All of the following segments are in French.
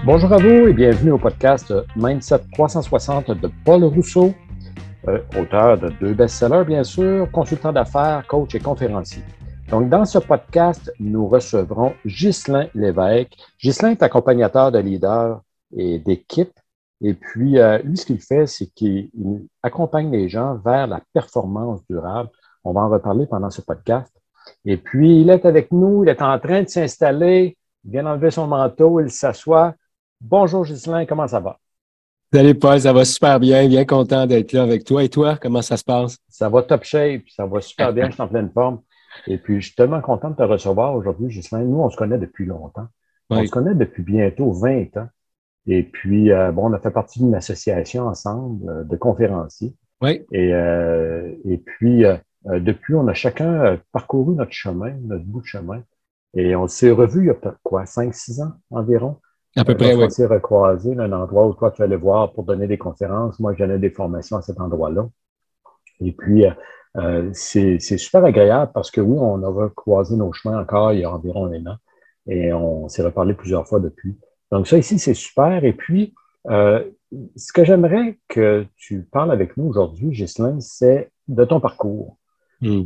Bonjour à vous et bienvenue au podcast Mindset 360 de Paul Rousseau, auteur de 2 best-sellers, bien sûr, consultant d'affaires, coach et conférencier. Donc, dans ce podcast, nous recevrons Ghislain Lévesque. Ghislain est accompagnateur de leaders et d'équipes. Et puis, lui, ce qu'il fait, c'est qu'il accompagne les gens vers la performance durable. On va en reparler pendant ce podcast. Et puis, il est avec nous, il est en train de s'installer, il vient d'enlever son manteau, il s'assoit. Bonjour Ghislain, comment ça va? Salut Paul, ça va super bien content d'être là avec toi. Et toi, comment ça se passe? Ça va top shape, ça va super bien, je suis en pleine forme. Et puis, je suis tellement content de te recevoir aujourd'hui, Ghislain. Nous, on se connaît depuis longtemps. Oui. On se connaît depuis bientôt 20 ans. Et puis, on a fait partie d'une association ensemble de conférenciers. Oui. Et puis, depuis, on a chacun parcouru notre chemin, notre bout de chemin. Et on s'est revus il y a peut-être quoi, 5-6 ans environ? À peu près, oui. On s'est recroisés, un endroit où toi, tu allais voir pour donner des conférences. Moi, je donnais des formations à cet endroit-là. Et puis, c'est super agréable parce que oui, on a recroisé nos chemins encore il y a environ 1 an. Et on s'est reparlé plusieurs fois depuis. Donc, ça ici, c'est super. Et puis, ce que j'aimerais que tu parles avec nous aujourd'hui, Ghislain, c'est de ton parcours. Tu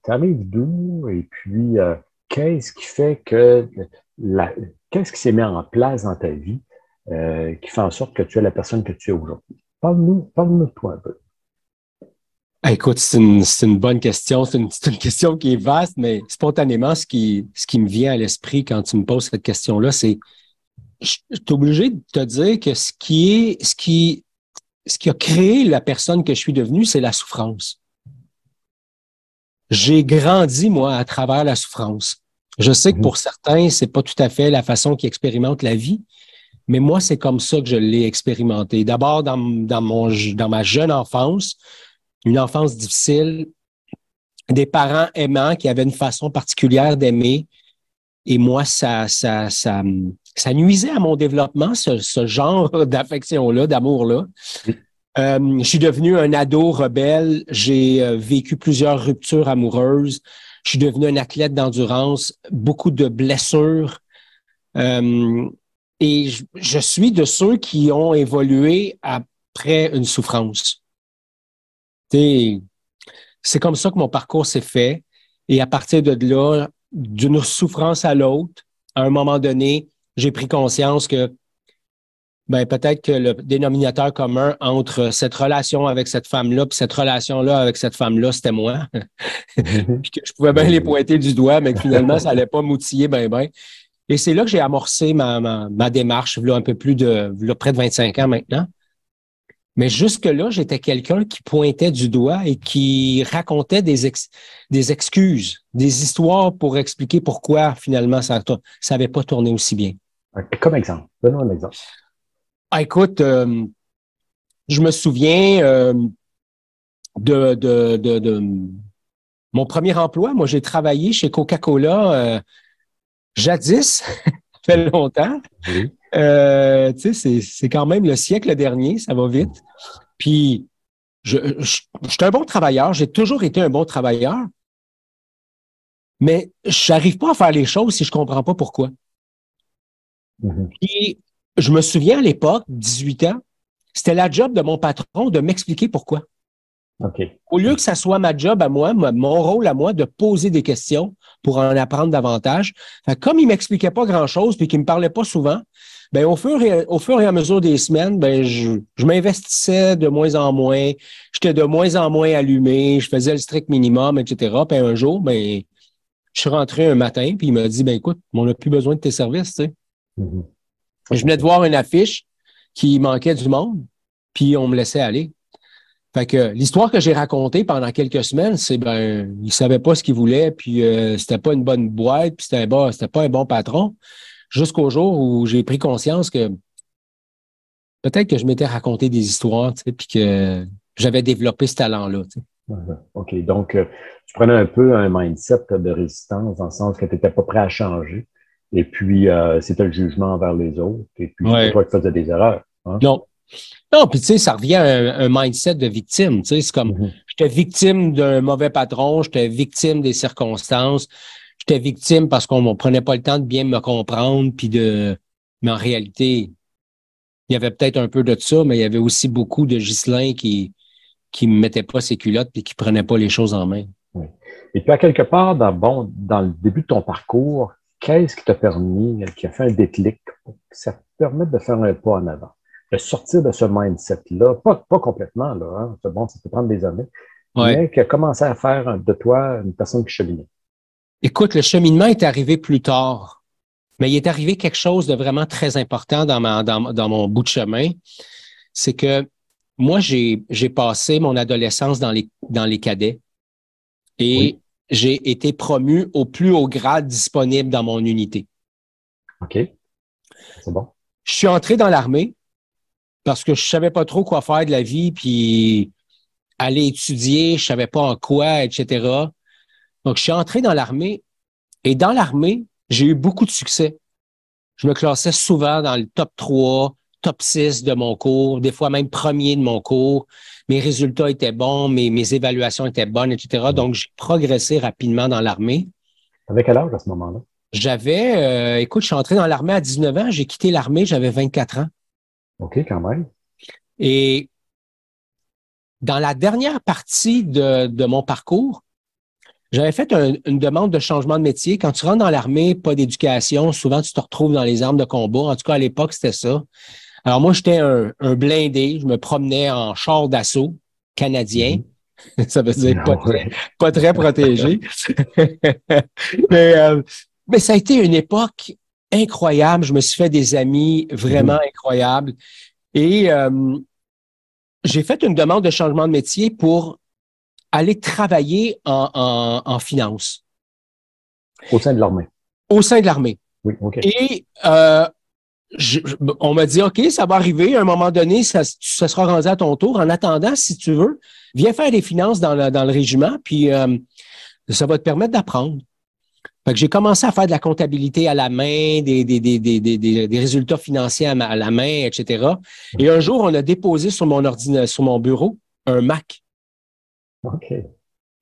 arrives d'où? Et puis, qu'est-ce qui fait que qu'est-ce qui s'est mis en place dans ta vie qui fait en sorte que tu es la personne que tu es aujourd'hui? Parle-nous de toi un peu. Écoute, c'est une bonne question. C'est une question qui est vaste, mais spontanément, ce qui me vient à l'esprit quand tu me poses cette question-là, c'est je suis obligé de te dire que ce qui a créé la personne que je suis devenue, c'est la souffrance. J'ai grandi, moi, à travers la souffrance. Je sais que pour certains, c'est pas tout à fait la façon qu'ils expérimentent la vie, mais moi, c'est comme ça que je l'ai expérimenté. D'abord, dans ma jeune enfance, une enfance difficile, des parents aimants qui avaient une façon particulière d'aimer, et moi, ça nuisait à mon développement, ce genre d'affection-là, d'amour-là. Je suis devenu un ado rebelle. J'ai vécu plusieurs ruptures amoureuses. Je suis devenu un athlète d'endurance, beaucoup de blessures. Et je suis de ceux qui ont évolué après une souffrance. C'est comme ça que mon parcours s'est fait. Et à partir de là, d'une souffrance à l'autre, à un moment donné, j'ai pris conscience que peut-être que le dénominateur commun entre cette relation avec cette femme-là et cette relation-là avec cette femme-là, c'était moi. Puis que je pouvais bien les pointer du doigt, mais que finalement, ça n'allait pas m'outiller ben. Et c'est là que j'ai amorcé ma démarche, là, un peu plus là, près de 25 ans maintenant. Mais jusque-là, j'étais quelqu'un qui pointait du doigt et qui racontait des excuses, des histoires pour expliquer pourquoi finalement ça n'avait pas tourné aussi bien. Comme exemple, donne-nous un exemple. Écoute, je me souviens de mon premier emploi. Moi, j'ai travaillé chez Coca-Cola jadis, ça fait longtemps. Oui. Tu sais, c'est quand même le siècle dernier, ça va vite. Puis, je suis un bon travailleur, j'ai toujours été un bon travailleur, mais je n'arrive pas à faire les choses si je ne comprends pas pourquoi. Puis, je me souviens à l'époque, 18 ans, c'était la job de mon patron de m'expliquer pourquoi. Okay. Au lieu que ça soit ma job à moi, mon rôle à moi de poser des questions pour en apprendre davantage. Comme il ne m'expliquait pas grand-chose puis qu'il ne me parlait pas souvent, au fur et à mesure des semaines, je m'investissais de moins en moins, j'étais de moins en moins allumé, je faisais le strict minimum, etc. Puis un jour, je suis rentré un matin puis il m'a dit, écoute, on n'a plus besoin de tes services, tu sais. Je venais de voir une affiche qui manquait du monde, puis on me laissait aller. Fait que l'histoire que j'ai racontée pendant quelques semaines, c'est il savait pas ce qu'il voulait, puis c'était pas une bonne boîte, puis c'était pas un bon patron, jusqu'au jour où j'ai pris conscience que peut-être que je m'étais raconté des histoires, tu sais, puis que j'avais développé ce talent-là. Tu sais. OK. Donc, tu prenais un peu un mindset de résistance dans le sens que tu n'étais pas prêt à changer. Et puis, c'était le jugement envers les autres. Et puis, c'est toi qui faisais des erreurs. Hein? Non, puis tu sais, ça revient à un mindset de victime. Tu sais, c'est comme, j'étais victime d'un mauvais patron, j'étais victime des circonstances, j'étais victime parce qu'on ne prenait pas le temps de bien me comprendre, puis de Mais en réalité, il y avait peut-être un peu de ça, mais il y avait aussi beaucoup de Ghislain qui ne mettait pas ses culottes et qui ne prenait pas les choses en main. Oui. Et puis, à quelque part, dans le début de ton parcours, qu'est-ce qui t'a permis, qui a fait un déclic pour que ça te permette de faire un pas en avant, de sortir de ce mindset-là, pas complètement, là, hein, c'est bon, ça peut prendre des années, Ouais. mais qui a commencé à faire de toi une personne qui cheminait. Écoute, le cheminement est arrivé plus tard, mais il est arrivé quelque chose de vraiment très important dans mon bout de chemin. C'est que moi, j'ai passé mon adolescence dans les cadets et Oui, j'ai été promu au plus haut grade disponible dans mon unité. OK, c'est bon. Je suis entré dans l'armée parce que je savais pas trop quoi faire de la vie, puis aller étudier, je savais pas en quoi, etc. Donc, je suis entré dans l'armée et dans l'armée, j'ai eu beaucoup de succès. Je me classais souvent dans le top 3, top 6 de mon cours, des fois même premier de mon cours. Mes résultats étaient bons, mes évaluations étaient bonnes, etc. Oui. Donc, j'ai progressé rapidement dans l'armée. T'avais quel âge à ce moment-là? Écoute, je suis entré dans l'armée à 19 ans, j'ai quitté l'armée, j'avais 24 ans. OK, quand même. Et dans la dernière partie de mon parcours, j'avais fait une demande de changement de métier. Quand tu rentres dans l'armée, pas d'éducation, souvent tu te retrouves dans les armes de combat. En tout cas, à l'époque, c'était ça. Alors moi, j'étais un blindé. Je me promenais en char d'assaut canadien. Mhm. Ça veut dire Ah ouais. pas très protégé. mais, euh, mais ça a été une époque incroyable. Je me suis fait des amis vraiment Mhm. incroyables. Et j'ai fait une demande de changement de métier pour aller travailler en finance Au sein de l'armée. au sein de l'armée. Oui, OK. Et on m'a dit, OK, ça va arriver. À un moment donné, ça sera rendu à ton tour. En attendant, si tu veux, viens faire des finances dans le régiment, puis ça va te permettre d'apprendre. Fait que j'ai commencé à faire de la comptabilité à la main, des résultats financiers à la main, etc. Et un jour, on a déposé sur sur mon bureau un Mac OK.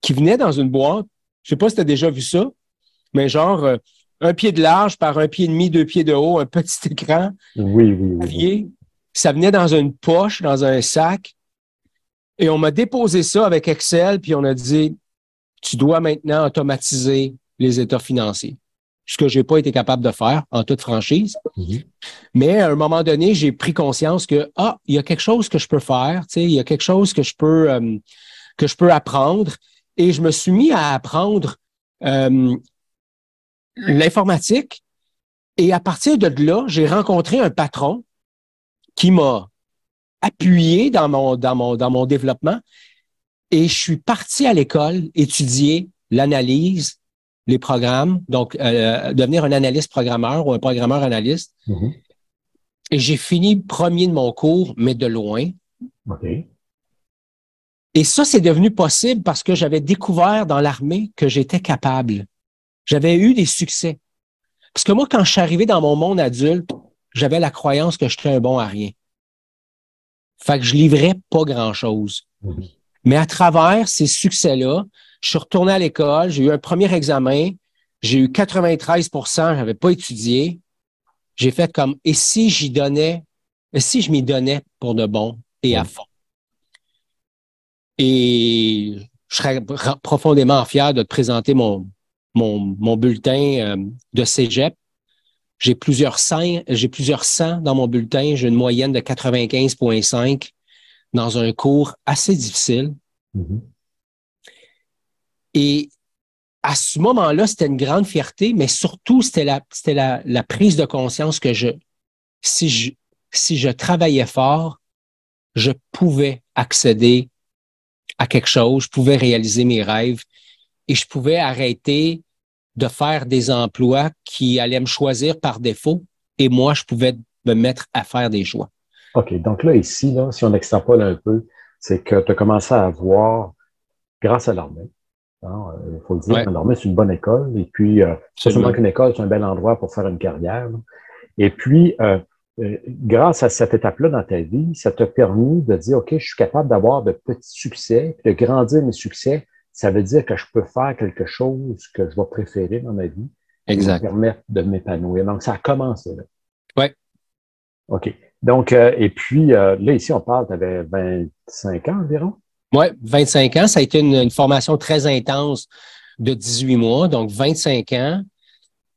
qui venait dans une boîte. Je sais pas si tu as déjà vu ça, mais genre un pied de large par un pied et demi, 2 pieds de haut, un petit écran, Oui, oui, oui, oui. clavier. Ça venait dans une poche, dans un sac. Et on m'a déposé ça avec Excel, puis on a dit, tu dois maintenant automatiser les états financiers. Ce que j'ai pas été capable de faire, en toute franchise. Mhm. Mais à un moment donné, j'ai pris conscience que, il y a quelque chose que je peux faire, tu sais, il y a quelque chose que je peux apprendre. Et je me suis mis à apprendre euh, l'informatique. Et à partir de là, j'ai rencontré un patron qui m'a appuyé dans mon développement et je suis parti à l'école étudier l'analyse, les programmes, donc devenir un analyste programmeur ou un programmeur analyste. Mhm. Et j'ai fini premier de mon cours, mais de loin. OK. Et ça, c'est devenu possible parce que j'avais découvert dans l'armée que j'étais capable. J'avais eu des succès. Parce que moi, quand je suis arrivé dans mon monde adulte, j'avais la croyance que j'étais un bon à rien. Fait que je livrais pas grand-chose. Mhm. Mais à travers ces succès-là, je suis retourné à l'école, j'ai eu un premier examen, j'ai eu 93 j'avais pas étudié. J'ai fait comme, et si je m'y donnais pour de bon et à Oui. fond? Et je serais profondément fier de te présenter mon bulletin de cégep. J'ai plusieurs 100 dans mon bulletin. J'ai une moyenne de 95,5 dans un cours assez difficile. Mhm. Et à ce moment-là, c'était une grande fierté, mais surtout, c'était la prise de conscience que si je, si je travaillais fort, je pouvais accéder à quelque chose, je pouvais réaliser mes rêves et je pouvais arrêter de faire des emplois qui allaient me choisir par défaut et moi, je pouvais me mettre à faire des choix. OK. Donc là, ici, là, si on extrapole un peu, c'est que tu as commencé à voir, grâce à l'armée, hein, il faut le dire, Ouais, hein, l'armée, c'est une bonne école. Et puis, pas seulement absolument. qu'une école, c'est un bel endroit pour faire une carrière, là. Et puis, grâce à cette étape-là dans ta vie, ça t'a permis de dire, OK, je suis capable d'avoir de petits succès, puis de grandir mes succès. Ça veut dire que je peux faire quelque chose que je vais préférer dans ma vie, qui va me Exact. permettre de m'épanouir. Donc, ça a commencé là. Ouais, OK. Donc, et puis, là, ici, on parle, tu avais 25 ans environ? Oui, 25 ans. Ça a été une formation très intense de 18 mois, donc 25 ans.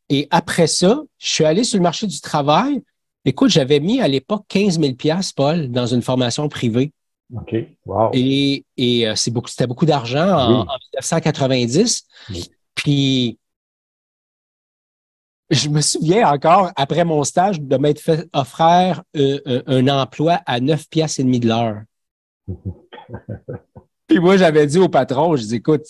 Et après ça, je suis allé sur le marché du travail. Écoute, j'avais mis à l'époque 15 000 Paul, dans une formation privée. OK. Wow. Et c'était beaucoup d'argent en Oui. 1990. Oui. Puis, je me souviens encore, après mon stage, de m'être fait offrir un emploi à 9 piastres et demi de l'heure. Puis moi, j'avais dit au patron, je dis, écoute,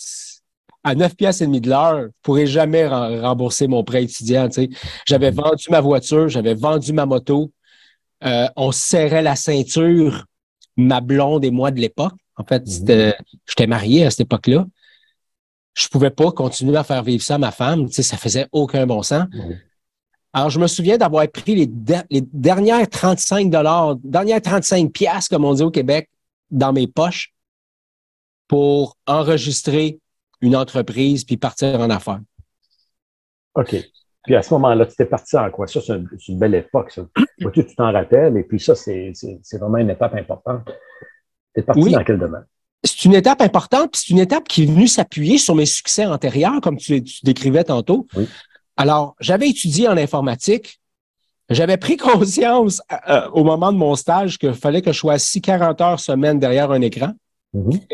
à 9 piastres et demi de l'heure, je ne pourrais jamais rembourser mon prêt étudiant. Tu sais. J'avais vendu ma voiture, j'avais vendu ma moto. On se serrait la ceinture, ma blonde et moi de l'époque. En fait, j'étais marié à cette époque-là. Je pouvais pas continuer à faire vivre ça à ma femme. Tu sais, ça faisait aucun bon sens. Oui. Alors, je me souviens d'avoir pris les dernières 35 dernières 35 piastres, comme on dit au Québec, dans mes poches pour enregistrer une entreprise puis partir en affaires. OK. Puis à ce moment-là, tu t'es parti en quoi? Ça, c'est une belle époque, ça. Vois-tu, tu t'en rappelles, et puis ça, c'est vraiment une étape importante. Tu es parti Oui, dans quel domaine? c'est une étape importante, puis c'est une étape qui est venue s'appuyer sur mes succès antérieurs, comme tu décrivais tantôt. Oui. Alors, j'avais étudié en informatique. J'avais pris conscience au moment de mon stage qu'il fallait que je sois assis 40 heures semaine derrière un écran.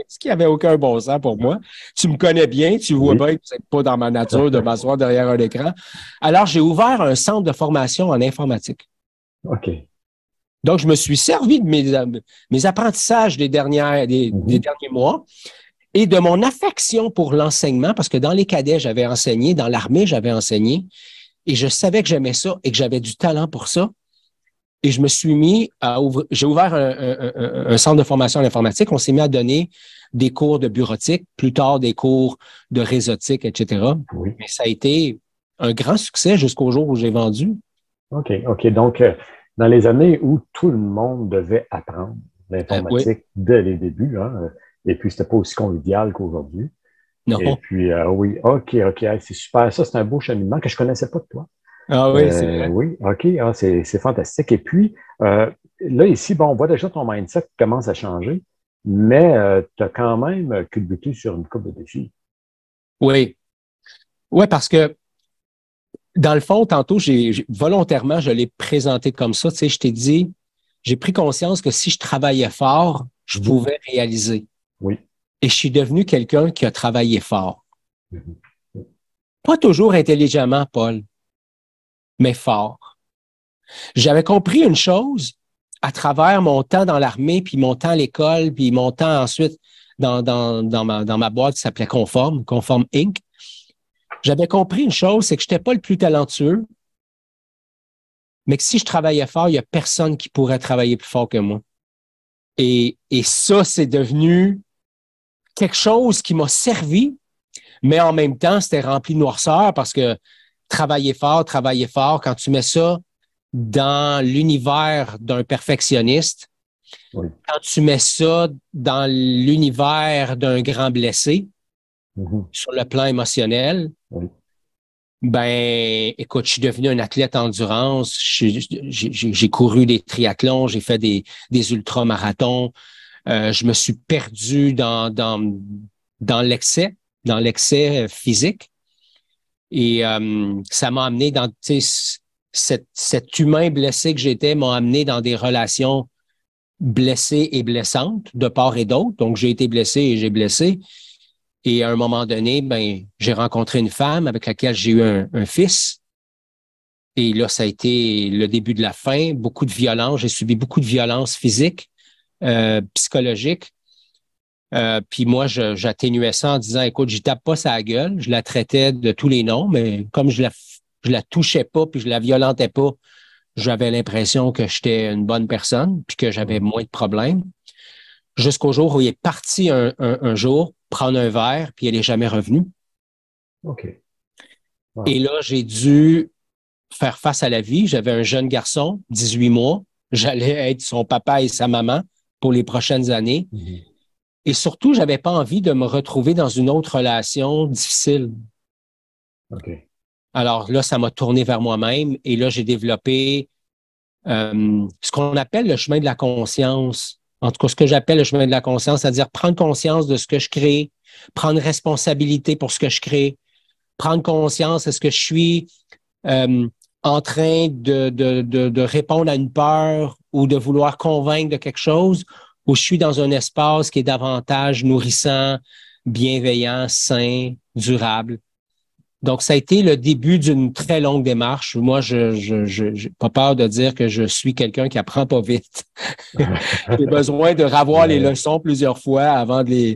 Ce qui n'avait aucun bon sens pour moi. Tu me connais bien, tu vois bien que ce n'est pas dans ma nature de m'asseoir derrière un écran. Alors, j'ai ouvert un centre de formation en informatique. OK. Donc, je me suis servi de mes apprentissages des derniers mois et de mon affection pour l'enseignement, parce que dans les cadets, j'avais enseigné, dans l'armée, j'avais enseigné, et je savais que j'aimais ça et que j'avais du talent pour ça. Et je me suis mis à ouvrir, j'ai ouvert un centre de formation en informatique. On s'est mis à donner des cours de bureautique, plus tard des cours de réseautique, etc. Oui. Mais ça a été un grand succès jusqu'au jour où j'ai vendu. OK. OK. Donc, dans les années où tout le monde devait apprendre Oui, l'informatique dès les débuts, hein, et puis c'était pas aussi convivial qu'aujourd'hui. Et non. puis, oui, OK, OK, hey, c'est super. Ça, c'est un beau cheminement que je connaissais pas de toi. Ah oui, c'est vrai. Oui, OK, ah, c'est fantastique. Et puis, là, ici, bon, on voit déjà ton mindset qui commence à changer, mais tu as quand même culbuté sur une couple de défis. Oui. Oui, parce que dans le fond, tantôt, volontairement, je l'ai présenté comme ça. Tu sais, je t'ai dit, j'ai pris conscience que si je travaillais fort, je pouvais réaliser. Oui. Et je suis devenu quelqu'un qui a travaillé fort. Mhm. Pas toujours intelligemment, Paul, mais fort. J'avais compris une chose à travers mon temps dans l'armée, puis mon temps à l'école, puis mon temps ensuite dans ma boîte qui s'appelait Conform Inc. J'avais compris une chose, c'est que je n'étais pas le plus talentueux, mais que si je travaillais fort, il n'y a personne qui pourrait travailler plus fort que moi. Et ça, c'est devenu quelque chose qui m'a servi, mais en même temps, c'était rempli de noirceur parce que travailler fort, quand tu mets ça dans l'univers d'un perfectionniste, Oui. quand tu mets ça dans l'univers d'un grand blessé sur le plan émotionnel, Oui. ben, écoute, je suis devenu un athlète endurance. J'ai couru des triathlons, j'ai fait des ultramarathons. Je me suis perdu dans l'excès physique. Et ça m'a amené dans, tu sais, cet humain blessé que j'étais m'a amené dans des relations blessées et blessantes de part et d'autre. Donc, j'ai été blessé et j'ai blessé. Et à un moment donné, ben, j'ai rencontré une femme avec laquelle j'ai eu un fils. Et là, ça a été le début de la fin. Beaucoup de violence. J'ai subi beaucoup de violence physique, psychologique. Puis moi, j'atténuais ça en disant, écoute, je tape pas sa gueule. Je la traitais de tous les noms, mais comme je la touchais pas puis je la violentais pas, j'avais l'impression que j'étais une bonne personne puis que j'avais moins de problèmes. Jusqu'au jour où il est parti un jour prendre un verre puis elle est jamais revenue. OK. Wow. Et là, j'ai dû faire face à la vie. J'avais un jeune garçon, 18 mois. J'allais être son papa et sa maman pour les prochaines années. Et surtout, j'avais pas envie de me retrouver dans une autre relation difficile. OK. Alors là, ça m'a tourné vers moi-même et là, j'ai développé ce qu'on appelle le chemin de la conscience. En tout cas, ce que j'appelle le chemin de la conscience, c'est-à-dire prendre conscience de ce que je crée, prendre responsabilité pour ce que je crée, prendre conscience, est-ce que je suis en train de répondre à une peur ou de vouloir convaincre de quelque chose, ou je suis dans un espace qui est davantage nourrissant, bienveillant, sain, durable. Donc, ça a été le début d'une très longue démarche. Moi, je n'ai pas peur de dire que je suis quelqu'un qui apprend pas vite. J'ai besoin de revoir les leçons plusieurs fois avant de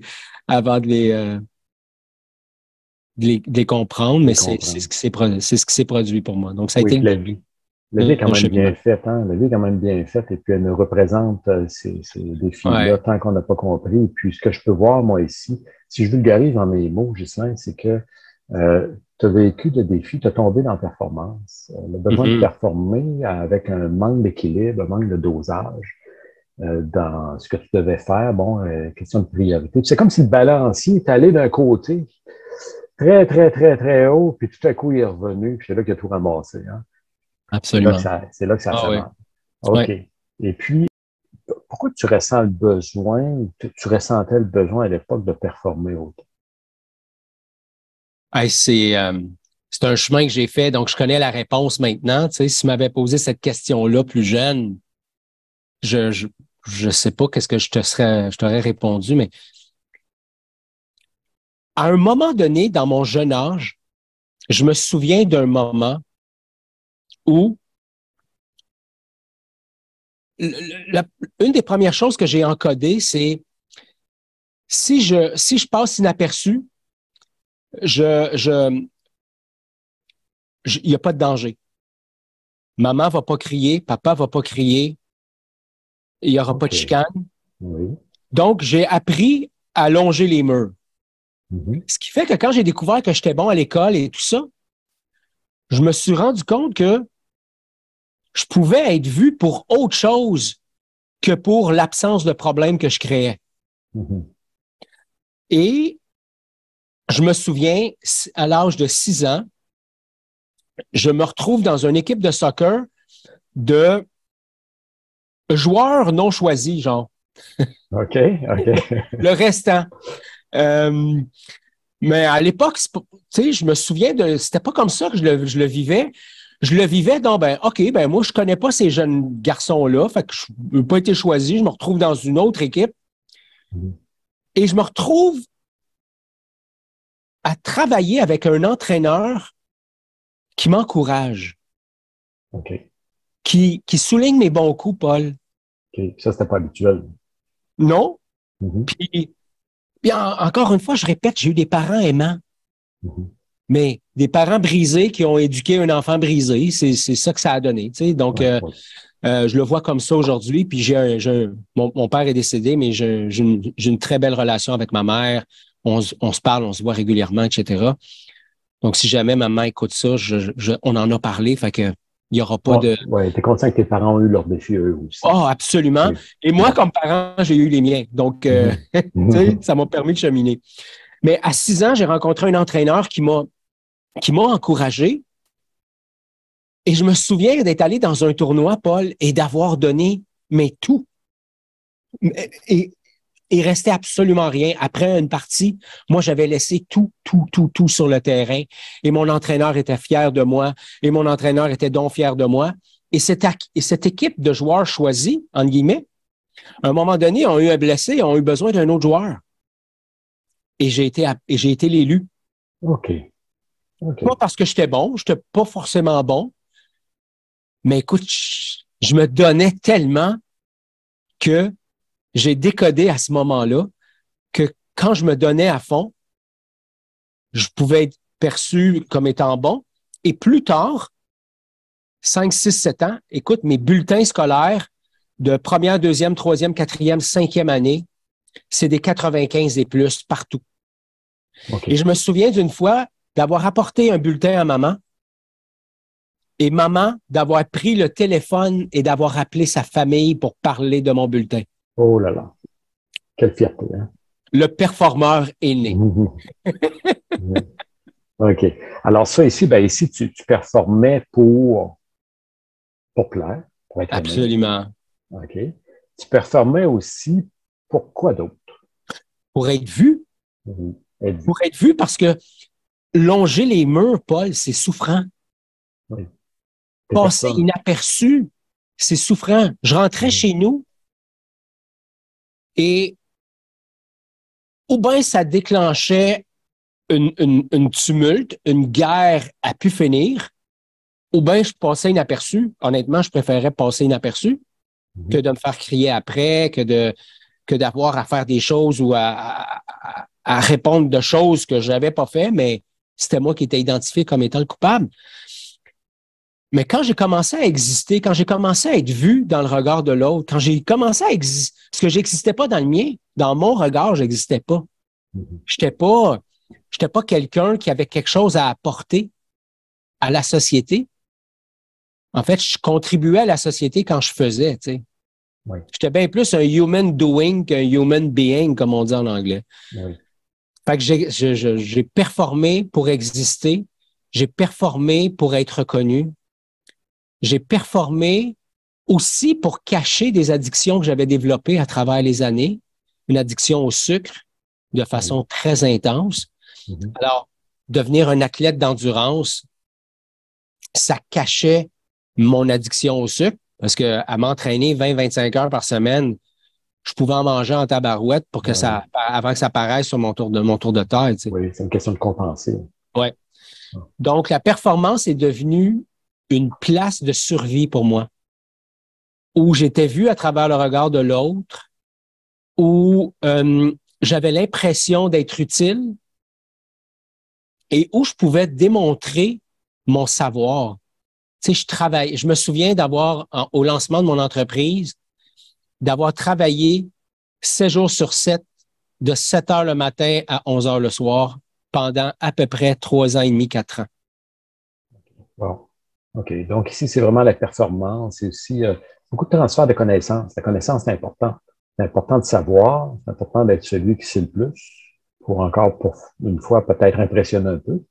les comprendre, mais c'est ce qui s'est produit pour moi. Donc, ça a été la vie est quand même bien faite, hein? La vie est quand même bien faite et puis elle nous représente ces défis-là tant qu'on n'a pas compris. Et puis, ce que je peux voir, moi, ici, si je vulgarise dans mes mots, Ghislain, c'est que tu as vécu de défis, tu as tombé dans la performance. Le besoin de performer avec un manque d'équilibre, un manque de dosage dans ce que tu devais faire. Bon, question de priorité. C'est comme si le balancier est allé d'un côté très, très, très, très haut, puis tout à coup, il est revenu, puis c'est là qu'il a tout ramassé. Hein? Absolument. C'est là que ça s'amène. Oui. OK. Ouais. Et puis, pourquoi tu ressens le besoin, tu ressentais le besoin à l'époque de performer autant? Hey, c'est un chemin que j'ai fait, donc je connais la réponse maintenant. Tu sais, si tu m'avais posé cette question-là plus jeune, je sais pas qu'est-ce que je t'aurais répondu, mais à un moment donné, dans mon jeune âge, je me souviens d'un moment où une des premières choses que j'ai encodées, c'est si je passe inaperçu, il n'y a pas de danger. Maman va pas crier, papa va pas crier, il n'y aura pas de chicane. Oui. Donc, j'ai appris à longer les murs. Ce qui fait que quand j'ai découvert que j'étais bon à l'école et tout ça, je me suis rendu compte que je pouvais être vu pour autre chose que pour l'absence de problème que je créais. Et je me souviens, à l'âge de 6 ans, je me retrouve dans une équipe de soccer de joueurs non choisis, genre. OK. Le restant. Mais à l'époque, tu sais, je me souviens c'était pas comme ça que je le vivais. Je le vivais dans, OK, moi, je connais pas ces jeunes garçons-là, fait que je n'ai pas été choisi, je me retrouve dans une autre équipe. Et je me retrouve à travailler avec un entraîneur qui m'encourage. OK. Qui souligne mes bons coups, Paul. OK. Ça, c'était pas habituel. Non. Puis encore une fois, je répète, j'ai eu des parents aimants. Mais des parents brisés qui ont éduqué un enfant brisé, c'est ça que ça a donné. Tu sais? Donc, je le vois comme ça aujourd'hui. Puis mon père est décédé, mais j'ai une très belle relation avec ma mère. On se parle, on se voit régulièrement, etc. Donc, si jamais maman écoute ça, on en a parlé. Fait que il n'y aura pas de... Oui, tu es conscient que tes parents ont eu leurs défis eux aussi. Oh, absolument. Et moi, comme parent, j'ai eu les miens. Donc, tu sais, ça m'a permis de cheminer. Mais à 6 ans, j'ai rencontré un entraîneur qui m'a encouragé. Et je me souviens d'être allé dans un tournoi, Paul, et d'avoir donné tout. Et il restait absolument rien. Après une partie, moi, j'avais laissé tout sur le terrain. Et mon entraîneur était fier de moi. Et mon entraîneur était donc fier de moi. Et cette équipe de joueurs choisis, entre guillemets, à un moment donné, ont eu un blessé, ont eu besoin d'un autre joueur. Et j'ai été l'élu. OK. Pas parce que j'étais bon, je n'étais pas forcément bon. Mais écoute, je me donnais tellement que j'ai décodé à ce moment-là que quand je me donnais à fond, je pouvais être perçu comme étant bon. Et plus tard, 5, 6, 7 ans, écoute, mes bulletins scolaires de première, deuxième, troisième, quatrième, cinquième année, c'est des 95 et plus partout. Et je me souviens d'une fois d'avoir apporté un bulletin à maman et maman d'avoir pris le téléphone et d'avoir appelé sa famille pour parler de mon bulletin. Oh là là, quelle fierté. Hein? Le performeur est né. OK. Alors ça, ici, ici tu performais pour plaire. pour être aimé. Absolument. OK. Tu performais aussi pour quoi d'autre? Pour être vu. Être vu. Pour être vu parce que longer les murs, Paul, c'est souffrant. Oui. Passer inaperçu, c'est souffrant. Je rentrais chez nous et ou bien ça déclenchait une tumulte, une guerre à pu finir, ou bien je passais inaperçu. Honnêtement, je préférais passer inaperçu que de me faire crier après, que d'avoir à faire des choses ou à répondre de choses que je n'avais pas fait, mais c'était moi qui étais identifié comme étant le coupable. Mais quand j'ai commencé à exister, quand j'ai commencé à être vu dans le regard de l'autre, quand j'ai commencé à exister, parce que j'existais pas dans le mien, dans mon regard, j'existais pas. J'étais pas quelqu'un qui avait quelque chose à apporter à la société. En fait, je contribuais à la société quand je faisais, tu sais. Oui. J'étais bien plus un human doing qu'un human being, comme on dit en anglais. Oui. Fait que j'ai performé pour exister. J'ai performé pour être reconnu. J'ai performé aussi pour cacher des addictions que j'avais développées à travers les années. Une addiction au sucre de façon très intense. Alors, devenir un athlète d'endurance, ça cachait mon addiction au sucre parce que à m'entraîner 20-25 heures par semaine, je pouvais en manger en tabarouette pour que avant que ça apparaisse sur mon tour de taille. Tu sais. Oui, c'est une question de compenser. Ouais. Donc, la performance est devenue une place de survie pour moi, où j'étais vu à travers le regard de l'autre, où j'avais l'impression d'être utile et où je pouvais démontrer mon savoir. Tu sais, je me souviens au lancement de mon entreprise, d'avoir travaillé 7 jours sur 7, de 7 heures le matin à 11 heures le soir, pendant à peu près 3 ans et demi, 4 ans. Wow. OK. Donc, ici, c'est vraiment la performance. C'est aussi beaucoup de transfert de connaissances. La connaissance, c'est important. C'est important de savoir. C'est important d'être celui qui sait le plus pour une fois, peut-être impressionner un peu.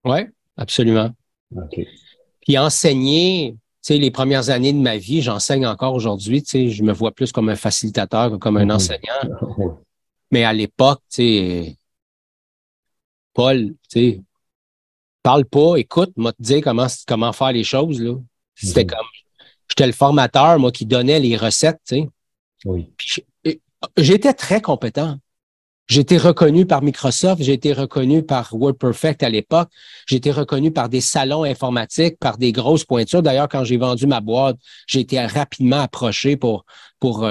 Oui, absolument. OK. Puis enseigner, tu sais, les premières années de ma vie, j'enseigne encore aujourd'hui, tu sais, je me vois plus comme un facilitateur que comme un enseignant. Mais à l'époque, tu sais, Paul, tu sais, parle pas, écoute, m'a te dire comment faire les choses, là. C'était comme, j'étais le formateur, moi, qui donnait les recettes, tu sais. Oui. Puis j'étais très compétent. J'ai été reconnu par Microsoft, j'ai été reconnu par WordPerfect à l'époque, j'ai été reconnu par des salons informatiques, par des grosses pointures. D'ailleurs, quand j'ai vendu ma boîte, j'ai été rapidement approché pour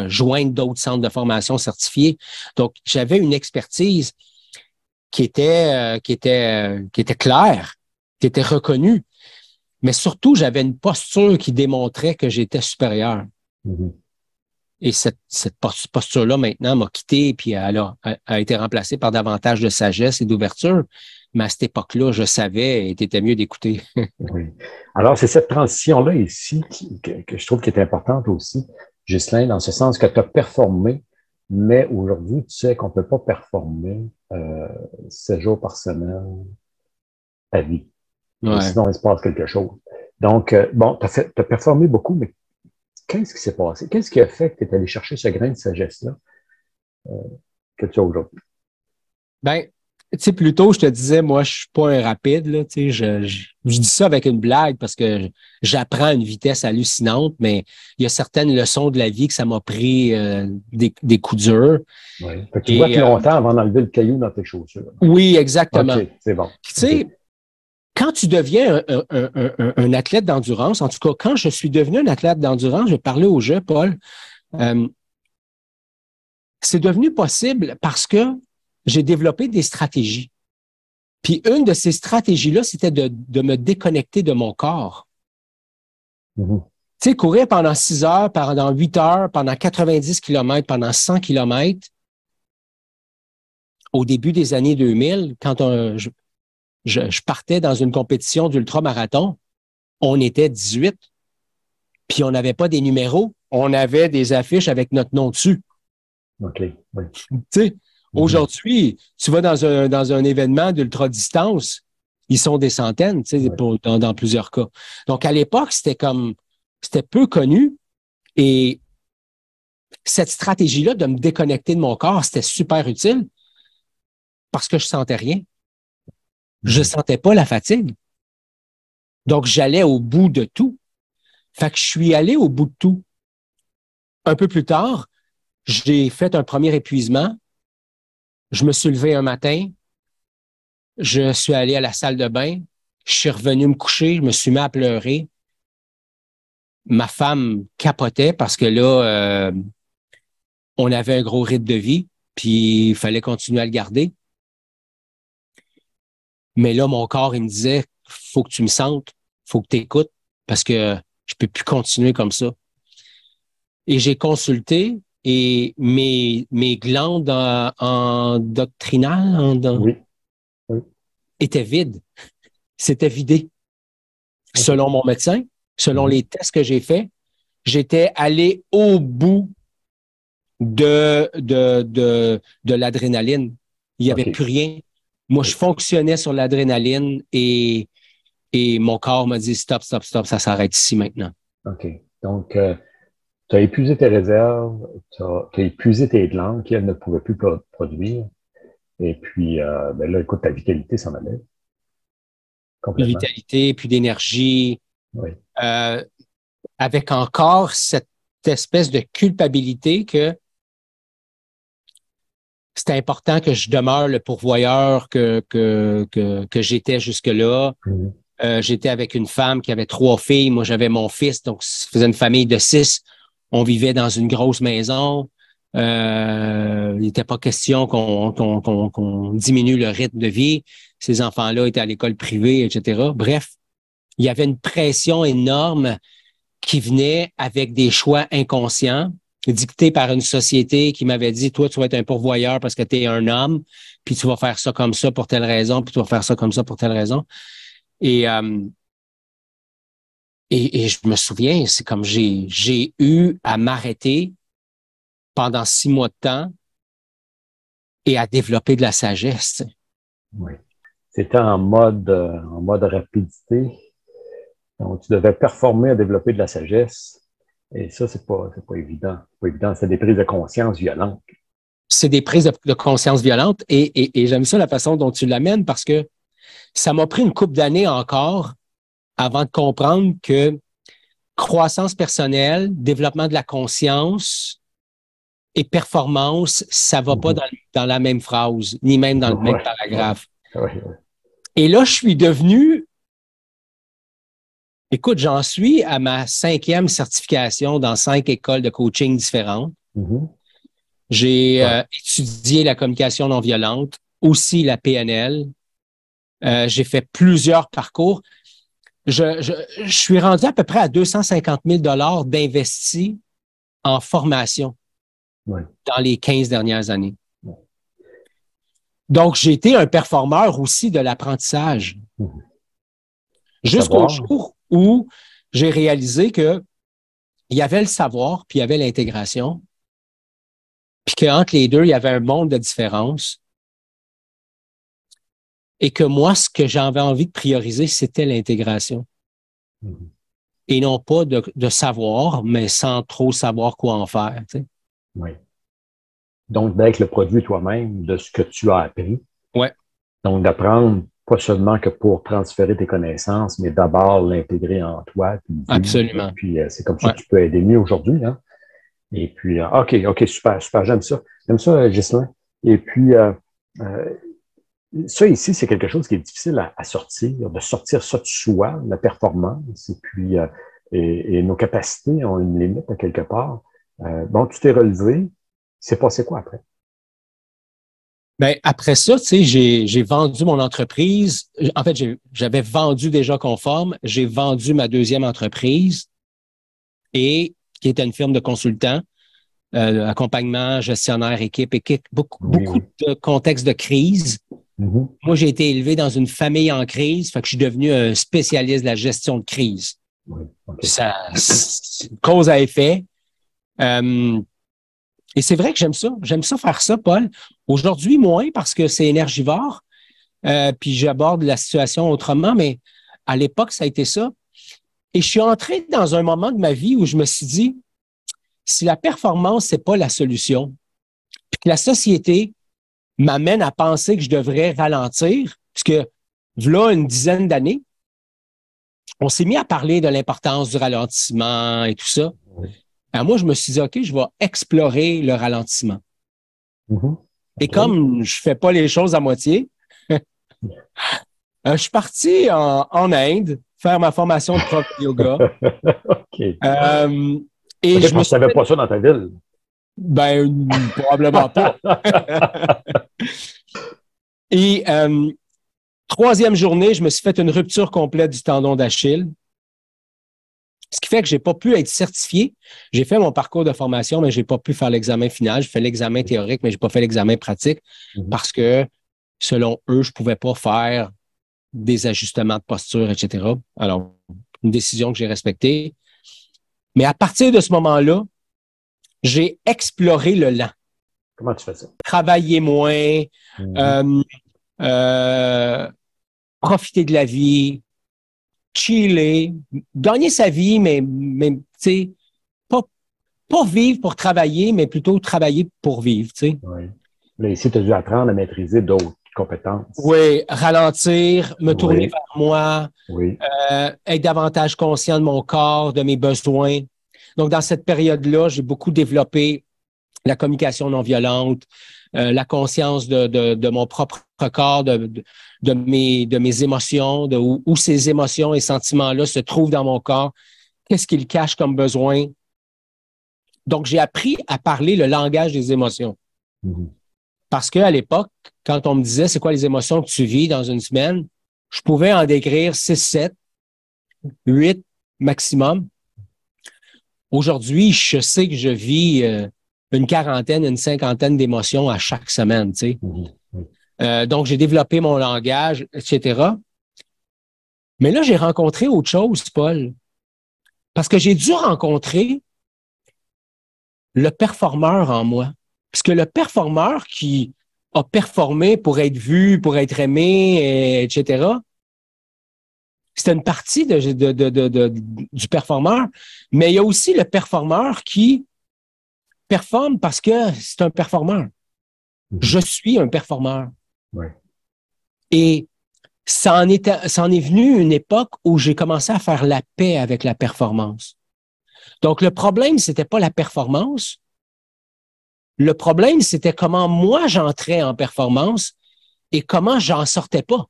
joindre d'autres centres de formation certifiés. Donc, j'avais une expertise qui était claire, qui était reconnue, mais surtout, j'avais une posture qui démontrait que j'étais supérieur. Et cette posture-là, maintenant, m'a quitté puis a été remplacée par davantage de sagesse et d'ouverture. Mais à cette époque-là, je savais et c'était mieux d'écouter. Oui. Alors, c'est cette transition-là ici que je trouve qui est importante aussi, Ghislain, dans ce sens que tu as performé, mais aujourd'hui, tu sais qu'on ne peut pas performer 7 jours par semaine à vie. Ouais. Sinon, il se passe quelque chose. Donc, bon, tu as performé beaucoup, mais qu'est-ce qui s'est passé? Qu'est-ce qui a fait que tu es allé chercher ce grain de sagesse-là que tu as aujourd'hui? Ben, tu sais, plus tôt, je te disais, moi, je suis pas un rapide, là, tu sais, je dis ça avec une blague parce que j'apprends à une vitesse hallucinante, mais il y a certaines leçons de la vie que ça m'a pris des coups durs. Oui. Fait que tu boites longtemps avant d'enlever le caillou dans tes chaussures. Oui, exactement. OK, c'est bon. Tu sais, quand tu deviens un athlète d'endurance, en tout cas, quand je suis devenu un athlète d'endurance, je parlais au jeu, Paul, c'est devenu possible parce que j'ai développé des stratégies. Puis une de ces stratégies-là, c'était de me déconnecter de mon corps. Tu sais, courir pendant 6 heures, pendant 8 heures, pendant 90 kilomètres, pendant 100 kilomètres, au début des années 2000, quand je partais dans une compétition d'ultramarathon, on était 18, puis on n'avait pas des numéros, on avait des affiches avec notre nom dessus. OK, oui. Tu sais, aujourd'hui, tu vas dans un événement d'ultra-distance, ils sont des centaines, tu sais, dans plusieurs cas. Donc, à l'époque, c'était comme, C'était peu connu. Et cette stratégie-là de me déconnecter de mon corps, c'était super utile parce que je sentais rien. Je sentais pas la fatigue. Donc, j'allais au bout de tout. Fait que je suis allé au bout de tout. Un peu plus tard, j'ai fait un premier épuisement. Je me suis levé un matin. Je suis allé à la salle de bain. Je suis revenu me coucher. Je me suis mis à pleurer. Ma femme capotait parce que là, on avait un gros rythme de vie, puis il fallait continuer à le garder. Mais là, mon corps, il me disait, faut que tu me sentes, faut que tu écoutes, parce que je peux plus continuer comme ça. Et j'ai consulté et mes glandes endocrinales Oui, oui. étaient vides. C'était vidé. OK. Selon mon médecin, selon Mhm. les tests que j'ai faits, j'étais allé au bout de l'adrénaline. Il n'y avait OK. plus rien. Moi, je Oui. fonctionnais sur l'adrénaline et mon corps m'a dit stop, stop, stop, ça s'arrête ici maintenant. OK. Donc, tu as épuisé tes réserves, tu as épuisé tes glandes qui, elles, ne pouvaient plus produire. Et puis, ben là, écoute, ta vitalité s'en allait Plus de complètement. vitalité, plus d'énergie, Oui. euh, avec encore cette espèce de culpabilité que c'était important que je demeure le pourvoyeur que j'étais jusque-là. Mhm. J'étais avec une femme qui avait 3 filles. Moi, j'avais mon fils, donc ça faisait une famille de 6. On vivait dans une grosse maison. Il n'était pas question qu'on diminue le rythme de vie. Ces enfants-là étaient à l'école privée, etc. Bref, il y avait une pression énorme qui venait avec des choix inconscients, dictés par une société qui m'avait dit, toi, tu vas être un pourvoyeur parce que tu es un homme, puis tu vas faire ça comme ça pour telle raison, puis tu vas faire ça comme ça pour telle raison. Et, euh, et je me souviens, c'est comme j'ai eu à m'arrêter pendant 6 mois de temps et à développer de la sagesse. Oui. C'était en mode rapidité. Donc, tu devais performer à développer de la sagesse. Et ça, c'est pas évident. C'est pas évident. C'est des prises de conscience violentes. C'est des prises de conscience violentes et j'aime ça la façon dont tu l'amènes parce que ça m'a pris une couple d'années encore avant de comprendre que croissance personnelle, développement de la conscience et performance, ça va pas Mhm. dans la même phrase, ni même dans le même Ouais, ouais, paragraphe. ouais, ouais. Et là, je suis devenu, écoute, j'en suis à ma 5e certification dans 5 écoles de coaching différentes. Mhm. J'ai Ouais. étudié la communication non violente, aussi la PNL. J'ai fait plusieurs parcours. Je suis rendu à peu près à 250 000 d'investis en formation Ouais. dans les 15 dernières années. Donc, j'ai été un performeur aussi de l'apprentissage Mhm. Le jusqu'au savoir. jour où j'ai réalisé que il y avait le savoir, puis il y avait l'intégration, puis qu'entre les deux, il y avait un monde de différence et que moi, ce que j'avais envie de prioriser, c'était l'intégration Mhm. et non pas de savoir, mais sans trop savoir quoi en faire. Tu sais. Oui. Donc, d'être le produit toi-même de ce que tu as appris. Ouais, Donc, d'apprendre pas seulement que pour transférer tes connaissances, mais d'abord l'intégrer en toi, puis le vivre. Et absolument. puis, c'est comme ça Ouais. que tu peux aider mieux aujourd'hui. Hein? Et puis, OK, super, super, j'aime ça. J'aime ça, Ghislain. Et puis, euh, ça ici, c'est quelque chose qui est difficile à sortir, de sortir ça de soi, la performance. Et puis, et nos capacités ont une limite à quelque part. Bon, tu t'es relevé. C'est passé quoi après? Ben, après ça, tu sais, j'ai vendu mon entreprise. En fait, j'avais vendu déjà Conforme. J'ai vendu ma deuxième entreprise et qui était une firme de consultants, accompagnement, gestionnaire, équipe, beaucoup, Oui, beaucoup oui. de contextes de crise. Mhm. Moi, j'ai été élevé dans une famille en crise, fait que je suis devenu un spécialiste de la gestion de crise. Oui, OK. Ça, c'est cause à effet. Euh, et c'est vrai que j'aime ça. J'aime ça faire ça, Paul. Aujourd'hui, moins parce que c'est énergivore. Puis j'aborde la situation autrement, mais à l'époque, ça a été ça. Et je suis entré dans un moment de ma vie où je me suis dit, si la performance, c'est pas la solution, puis que la société m'amène à penser que je devrais ralentir, puisque voilà une dizaine d'années, on s'est mis à parler de l'importance du ralentissement et tout ça. Alors moi, je me suis dit, OK, je vais explorer le ralentissement. Mm-hmm. Et comme je fais pas les choses à moitié, je suis parti en Inde faire ma formation de prof de yoga. OK. Et je ne savais pas ça dans ta ville. Ben, probablement pas. Et troisième journée, je me suis fait une rupture complète du tendon d'Achille. Ce qui fait que j'ai pas pu être certifié. J'ai fait mon parcours de formation, mais j'ai pas pu faire l'examen final. J'ai fait l'examen théorique, mais j'ai pas fait l'examen pratique parce que, selon eux, je pouvais pas faire des ajustements de posture, etc. Alors, une décision que j'ai respectée. Mais à partir de ce moment-là, j'ai exploré le lent. Comment tu fais ça? Travailler moins, profiter de la vie, chiller, gagner sa vie, mais tu sais, pas vivre pour travailler, mais plutôt travailler pour vivre, tu sais. Oui. Là, ici, tu as dû apprendre à maîtriser d'autres compétences. Oui, ralentir, me tourner vers moi, être davantage conscient de mon corps, de mes besoins. Donc, dans cette période-là, j'ai beaucoup développé la communication non violente, la conscience de mon propre corps, de mes émotions, où ces émotions et sentiments-là se trouvent dans mon corps, qu'est-ce qu'ils cachent comme besoin. Donc, j'ai appris à parler le langage des émotions. Parce qu'à l'époque, quand on me disait c'est quoi les émotions que tu vis dans une semaine, je pouvais en décrire 6, 7, 8 maximum. Aujourd'hui, je sais que je vis une quarantaine, une cinquantaine d'émotions à chaque semaine, tu sais. Donc, j'ai développé mon langage, etc. Mais là, j'ai rencontré autre chose, Paul. Parce que j'ai dû rencontrer le performeur en moi. Parce que le performeur qui a performé pour être vu, pour être aimé, etc., c'était une partie du performeur. Mais il y a aussi le performeur qui performe parce que c'est un performeur. Je suis un performeur. Et ça en est venu une époque où j'ai commencé à faire la paix avec la performance. Donc, le problème, c'était pas la performance. Le problème, c'était comment moi j'entrais en performance et comment j'en sortais pas.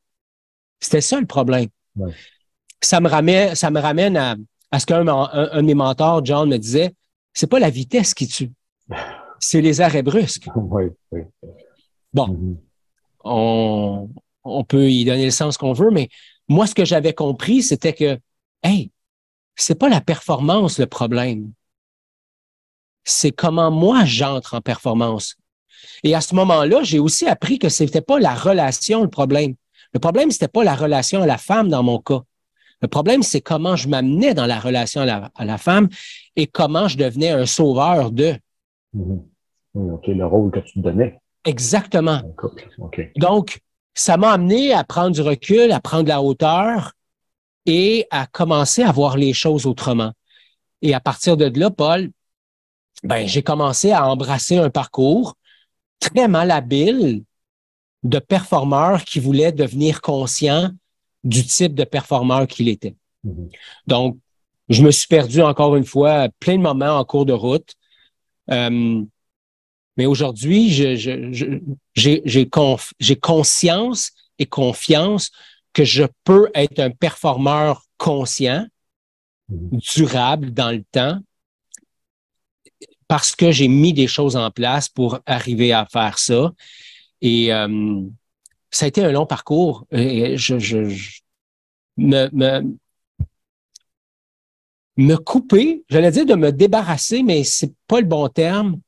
C'était ça le problème. Ça me ramène à ce qu'un de mes mentors, John, me disait, c'est pas la vitesse qui tue, c'est les arrêts brusques. Bon, on peut y donner le sens qu'on veut, mais moi, ce que j'avais compris, c'était que, hey, c'est pas la performance le problème. C'est comment moi j'entre en performance. Et à ce moment-là, j'ai aussi appris que c'était pas la relation le problème. Le problème, c'était pas la relation à la femme dans mon cas. Le problème, c'est comment je m'amenais dans la relation à la femme et comment je devenais un sauveur de. OK, le rôle que tu te donnais. Exactement. Okay. Donc, ça m'a amené à prendre du recul, à prendre de la hauteur et à commencer à voir les choses autrement. Et à partir de là, Paul, j'ai commencé à embrasser un parcours très malhabile de performeur qui voulait devenir conscient du type de performeur qu'il était. Donc, je me suis perdu encore une fois plein de moments en cours de route. Mais aujourd'hui, j'ai conscience et confiance que je peux être un performeur conscient, durable dans le temps, parce que j'ai mis des choses en place pour arriver à faire ça. Et ça a été un long parcours. Et me couper, j'allais dire de me débarrasser, mais c'est pas le bon terme,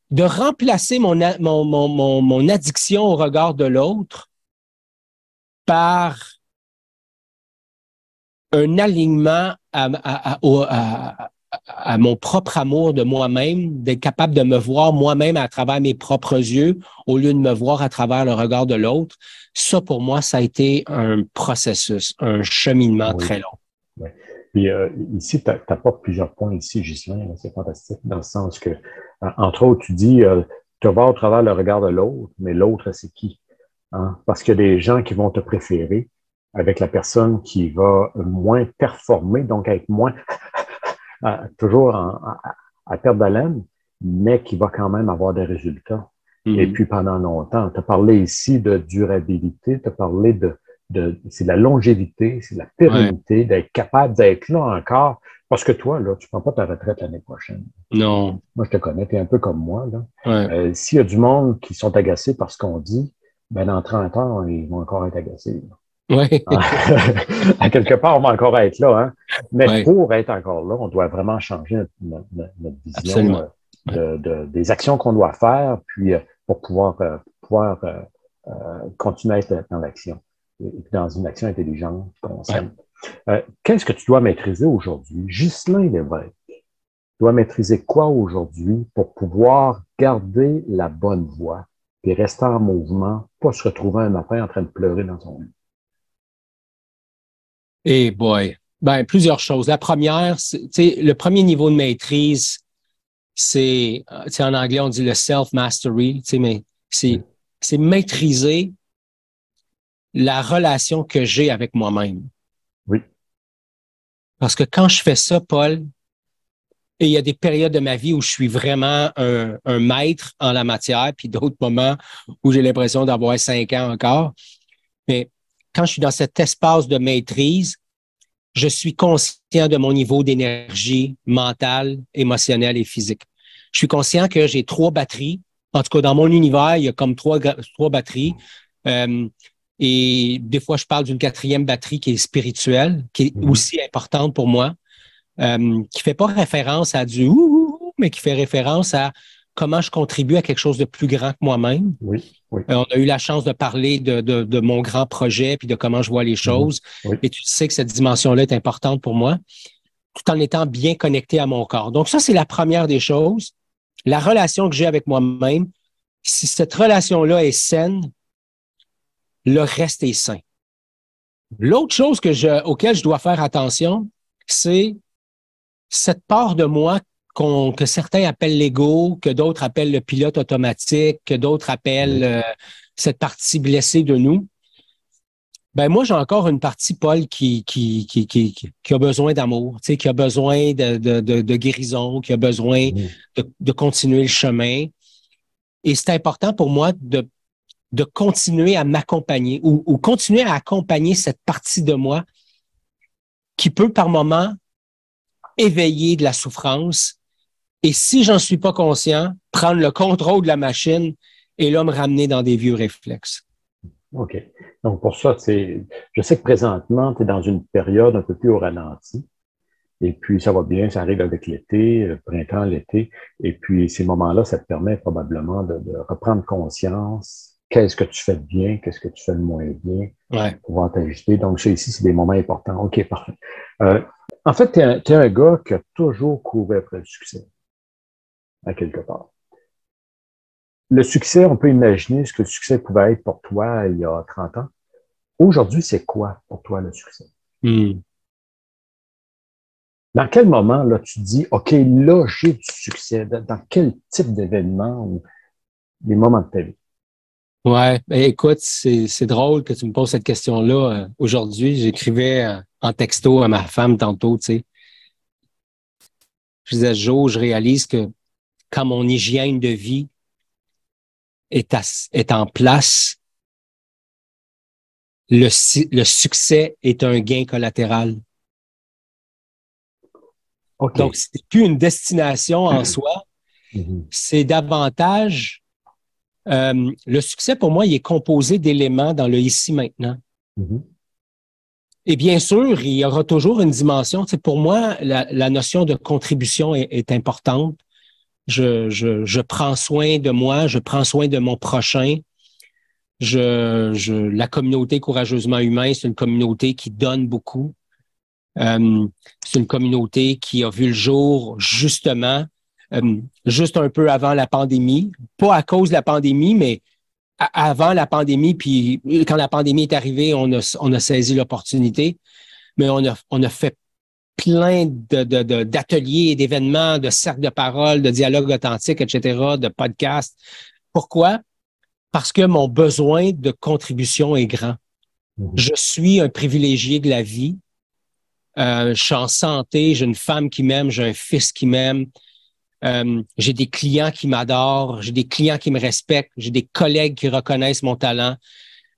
de remplacer mon addiction au regard de l'autre par un alignement à mon propre amour de moi-même, d'être capable de me voir moi-même à travers mes propres yeux au lieu de me voir à travers le regard de l'autre. Ça, pour moi, ça a été un processus, un cheminement très long. Puis ici, tu apportes plusieurs points ici, Ghislain, là, c'est fantastique, dans le sens que, entre autres, tu dis, tu vas au travers le regard de l'autre, mais l'autre, c'est qui? Hein? Parce qu'il y a des gens qui vont te préférer avec la personne qui va moins performer, donc être moins, toujours à perdre d'haleine, mais qui va quand même avoir des résultats. Et puis pendant longtemps, tu as parlé ici de durabilité, tu as parlé c'est de la longévité, c'est de la pérennité, d'être capable d'être là encore. Parce que toi, là, tu ne prends pas ta retraite l'année prochaine. Non. Moi, je te connais, tu es un peu comme moi, là. Ouais. S'il y a du monde qui sont agacés par ce qu'on dit, ben dans 30 ans, ils vont encore être agacés. Ouais. À quelque part, on va encore être là, hein. Mais Ouais. pour être encore là, on doit vraiment changer notre vision des actions qu'on doit faire, puis pour pouvoir continuer à être dans l'action, et dans une action intelligente, consciente. Qu'est-ce que tu dois maîtriser aujourd'hui? Ghislain Lévesque doit maîtriser quoi aujourd'hui pour pouvoir garder la bonne voie, puis rester en mouvement, pas se retrouver un matin en train de pleurer dans son lit? Eh boy. Ben, plusieurs choses. La première, le premier niveau de maîtrise, c'est, en anglais, on dit le self-mastery, mais c'est maîtriser la relation que j'ai avec moi-même. Oui. Parce que quand je fais ça, Paul, et il y a des périodes de ma vie où je suis vraiment un maître en la matière, puis d'autres moments où j'ai l'impression d'avoir 5 ans encore. Mais quand je suis dans cet espace de maîtrise, je suis conscient de mon niveau d'énergie mentale, émotionnelle et physique. Je suis conscient que j'ai 3 batteries. En tout cas, dans mon univers, il y a comme 3 batteries. Et des fois, je parle d'une 4e batterie qui est spirituelle, qui est aussi importante pour moi, qui fait pas référence à du ouh, mais qui fait référence à comment je contribue à quelque chose de plus grand que moi-même. Oui. Oui. On a eu la chance de parler de mon grand projet puis de comment je vois les choses. Oui. Et tu sais que cette dimension-là est importante pour moi, tout en étant bien connecté à mon corps. Donc ça, c'est la première des choses. La relation que j'ai avec moi-même, si cette relation-là est saine, le reste est sain. L'autre chose auquel je dois faire attention, c'est cette part de moi que certains appellent l'ego, que d'autres appellent le pilote automatique, que d'autres appellent cette partie blessée de nous. Ben moi, j'ai encore une partie, Paul, qui a besoin d'amour, qui a besoin de guérison, qui a besoin de continuer le chemin. Et c'est important pour moi de continuer à m'accompagner ou continuer à accompagner cette partie de moi qui peut par moment éveiller de la souffrance. Et si j'en suis pas conscient, prendre le contrôle de la machine et là, me ramener dans des vieux réflexes. OK. Donc, pour ça, je sais que présentement, tu es dans une période un peu plus au ralenti. Et puis, ça va bien, ça arrive avec l'été, le printemps, l'été. Et puis, ces moments-là, ça te permet probablement de reprendre conscience. Qu'est-ce que tu fais de bien? Qu'est-ce que tu fais de moins bien? Pouvoir t'ajuster. Donc, ça ici, c'est des moments importants. OK, parfait. En fait, tu es un gars qui a toujours couru après le succès, à quelque part. Le succès, on peut imaginer ce que le succès pouvait être pour toi il y a 30 ans. Aujourd'hui, c'est quoi pour toi le succès? Dans quel moment, là, tu te dis, OK, là, j'ai du succès? Dans quel type d'événement ou des moments de ta vie? Ouais, ben, écoute, c'est drôle que tu me poses cette question-là. Aujourd'hui, j'écrivais en texto à ma femme tantôt, tu sais. Je disais, Jo, je réalise que quand mon hygiène de vie est en place, le succès est un gain collatéral. Okay. Donc, c'est plus une destination en soi, c'est davantage... le succès, pour moi, il est composé d'éléments dans le ici-maintenant. Et bien sûr, il y aura toujours une dimension. Tu sais, pour moi, la notion de contribution est importante. Je prends soin de moi, je prends soin de mon prochain. La communauté Courageusement Humain, c'est une communauté qui donne beaucoup. C'est une communauté qui a vu le jour, justement, juste un peu avant la pandémie. Pas à cause de la pandémie, mais avant la pandémie. Puis quand la pandémie est arrivée, on a saisi l'opportunité. Mais on a fait plein d'ateliers, d'événements, de cercles de parole, de dialogues authentiques, etc., de podcasts. Pourquoi? Parce que mon besoin de contribution est grand. Je suis un privilégié de la vie. Je suis en santé, j'ai une femme qui m'aime, j'ai un fils qui m'aime. J'ai des clients qui m'adorent, j'ai des clients qui me respectent, j'ai des collègues qui reconnaissent mon talent.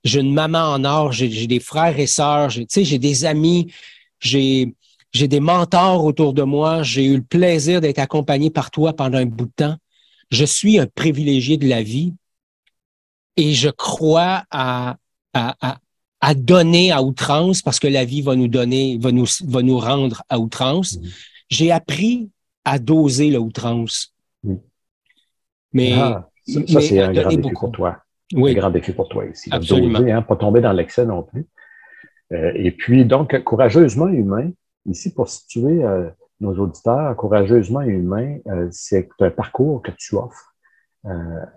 J'ai une maman en or, j'ai des frères et sœurs, j'ai des amis, j'ai des mentors autour de moi. J'ai eu le plaisir d'être accompagné par toi pendant un bout de temps. Je suis un privilégié de la vie et je crois à donner à outrance parce que la vie va nous donner, va nous rendre à outrance. J'ai appris à doser le outrance. Mais ça c'est un grand défi beaucoup. pour toi. Oui. Un grand défi pour toi ici. Absolument. Doser, pas tomber dans l'excès non plus. Et puis, donc, courageusement humain, ici, pour situer nos auditeurs, courageusement humain, c'est un parcours que tu offres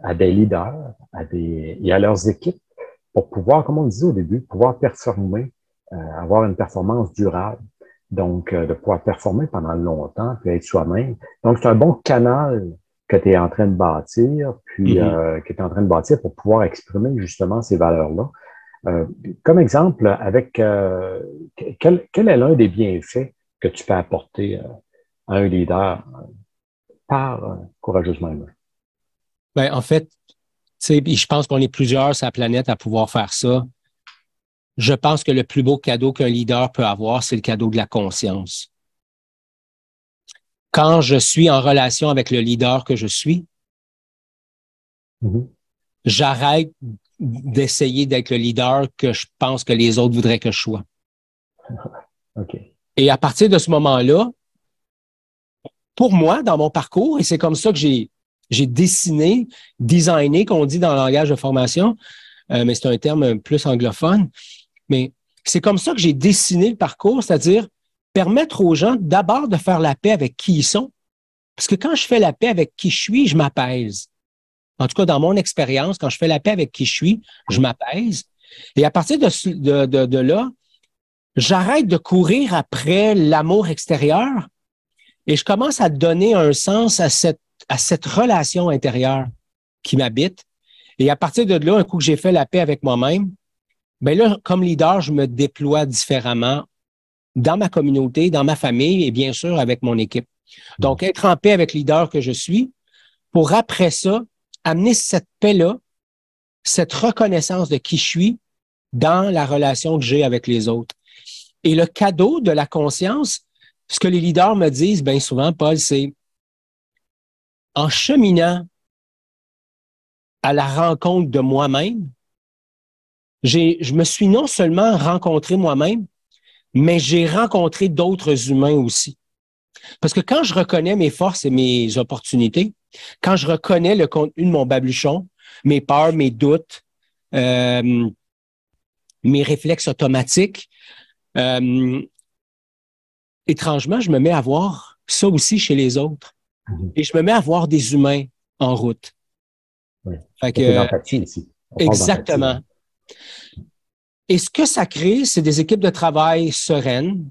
à des leaders et à leurs équipes pour pouvoir, comme on le disait au début, pouvoir performer, avoir une performance durable. Donc, de pouvoir performer pendant longtemps, puis être soi-même. Donc, c'est un bon canal que tu es en train de bâtir, puis que tu es en train de bâtir pour pouvoir exprimer justement ces valeurs-là. Comme exemple, avec quel est l'un des bienfaits que tu peux apporter à un leader par courageusement humain? Ben, en fait, je pense qu'on est plusieurs sur la planète à pouvoir faire ça. Je pense que le plus beau cadeau qu'un leader peut avoir, c'est le cadeau de la conscience. Quand je suis en relation avec le leader que je suis, j'arrête d'essayer d'être le leader que je pense que les autres voudraient que je sois. Okay. Et à partir de ce moment-là, pour moi, dans mon parcours, et c'est comme ça que j'ai designé, qu'on dit dans le langage de formation, mais c'est un terme plus anglophone, mais c'est comme ça que j'ai dessiné le parcours, c'est-à-dire permettre aux gens d'abord de faire la paix avec qui ils sont. Parce que quand je fais la paix avec qui je suis, je m'apaise. En tout cas, dans mon expérience, quand je fais la paix avec qui je suis, je m'apaise. Et à partir de là, j'arrête de courir après l'amour extérieur et je commence à donner un sens à cette relation intérieure qui m'habite. Et à partir de là, un coup que j'ai fait la paix avec moi-même, ben là, comme leader, je me déploie différemment dans ma communauté, dans ma famille et bien sûr avec mon équipe. Donc, être en paix avec le leader que je suis pour après ça, amener cette paix-là, cette reconnaissance de qui je suis dans la relation que j'ai avec les autres. Et le cadeau de la conscience, ce que les leaders me disent bien souvent, Paul, c'est en cheminant à la rencontre de moi-même, je me suis non seulement rencontré moi-même, mais j'ai rencontré d'autres humains aussi. Parce que quand je reconnais mes forces et mes opportunités, quand je reconnais le contenu de mon baluchon, mes peurs, mes doutes, mes réflexes automatiques, étrangement, je me mets à voir ça aussi chez les autres. Et je me mets à voir des humains en route. Oui. Fait que, l'empathie ici. Exactement. Et ce que ça crée, c'est des équipes de travail sereines.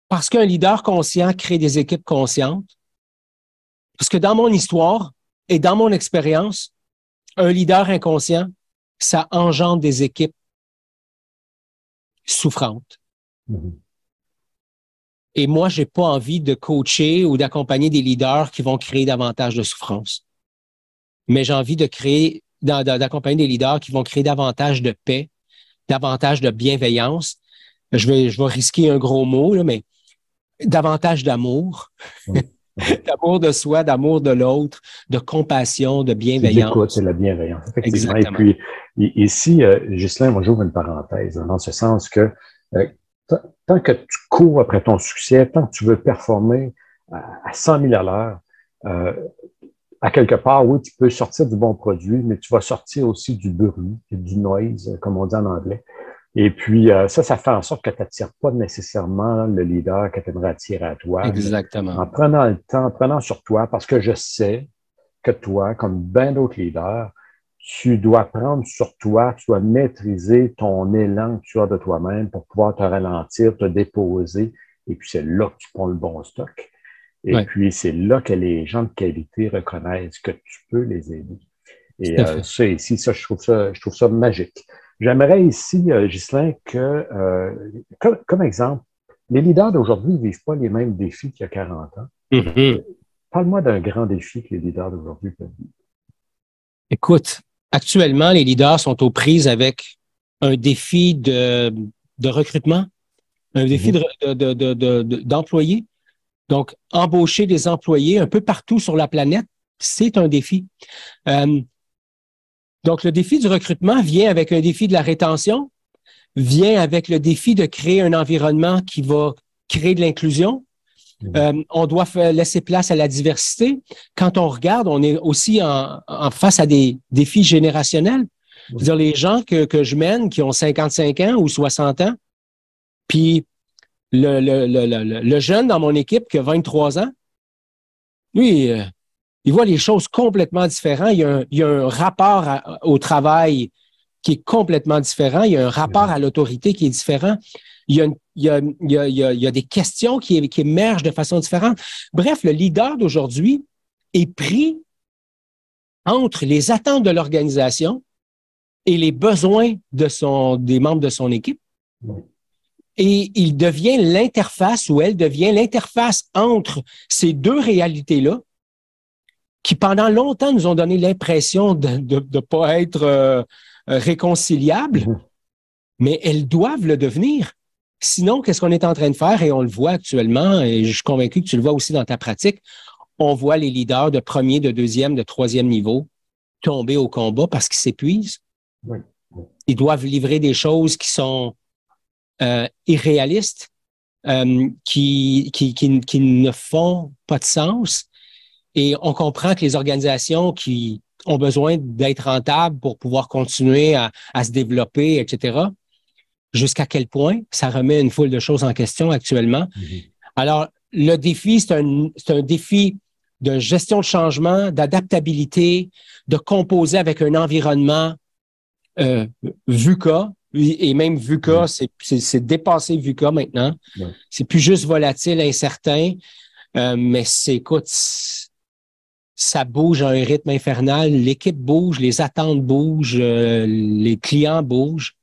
Parce qu'un leader conscient crée des équipes conscientes. Parce que dans mon histoire et dans mon expérience, un leader inconscient, ça engendre des équipes souffrantes. Et moi, j'ai pas envie de coacher ou d'accompagner des leaders qui vont créer davantage de souffrance. Mais j'ai envie d'accompagner des leaders qui vont créer davantage de paix, davantage de bienveillance. Je vais risquer un gros mot, là, mais davantage d'amour. D'amour de soi, d'amour de l'autre, de compassion, de bienveillance. L'écoute, c'est la bienveillance, effectivement. Exactement. Et puis, ici, Ghislain, moi, j'ouvre une parenthèse, dans ce sens que tant que tu cours après ton succès, tant que tu veux performer à 100 000 à l'heure, à quelque part, oui, tu peux sortir du bon produit, mais tu vas sortir aussi du bruit, du noise, comme on dit en anglais. Et puis, ça fait en sorte que tu n'attires pas nécessairement le leader que tu aimerais attirer à toi. Exactement. En prenant le temps, en prenant sur toi, parce que je sais que toi, comme bien d'autres leaders, tu dois prendre sur toi, tu dois maîtriser ton élan que tu as de toi-même pour pouvoir te ralentir, te déposer. Et puis, c'est là que tu prends le bon stock. Et puis, c'est là que les gens de qualité reconnaissent que tu peux les aider. Et ça, ici, ça, je trouve ça magique. J'aimerais ici, Ghislain, que, comme exemple, les leaders d'aujourd'hui ne vivent pas les mêmes défis qu'il y a 40 ans. Mm-hmm. Parle-moi d'un grand défi que les leaders d'aujourd'hui peuvent vivre. Écoute, actuellement, les leaders sont aux prises avec un défi de recrutement, un défi d'employés. Donc, embaucher des employés un peu partout sur la planète, c'est un défi. Donc, le défi du recrutement vient avec un défi de la rétention, vient avec le défi de créer un environnement qui va créer de l'inclusion. On doit laisser place à la diversité. Quand on regarde, on est aussi en face à des défis générationnels. Je veux dire, les gens que je mène qui ont 55 ans ou 60 ans, puis le jeune dans mon équipe qui a 23 ans, lui, il voit les choses complètement différentes. Il y a un rapport au travail qui est complètement différent. Il y a un rapport à l'autorité qui est différent. Il y a des questions qui émergent de façon différente. Bref, le leader d'aujourd'hui est pris entre les attentes de l'organisation et les besoins des membres de son équipe. Et il devient l'interface ou elle devient l'interface entre ces deux réalités-là qui, pendant longtemps, nous ont donné l'impression de ne pas être réconciliables, mais elles doivent le devenir. Sinon, qu'est-ce qu'on est en train de faire? Et on le voit actuellement, et je suis convaincu que tu le vois aussi dans ta pratique, on voit les leaders de premier, de deuxième, de troisième niveau tomber au combat parce qu'ils s'épuisent. Ils doivent livrer des choses qui sont irréalistes, qui ne font pas de sens. Et on comprend que les organisations qui ont besoin d'être rentables pour pouvoir continuer à se développer, etc., jusqu'à quel point ça remet une foule de choses en question actuellement. Alors, le défi, c'est un défi de gestion de changement, d'adaptabilité, de composer avec un environnement VUCA, et même VUCA, c'est dépassé VUCA maintenant. C'est plus juste volatile, incertain, mais écoute, ça bouge à un rythme infernal. L'équipe bouge, les attentes bougent, les clients bougent.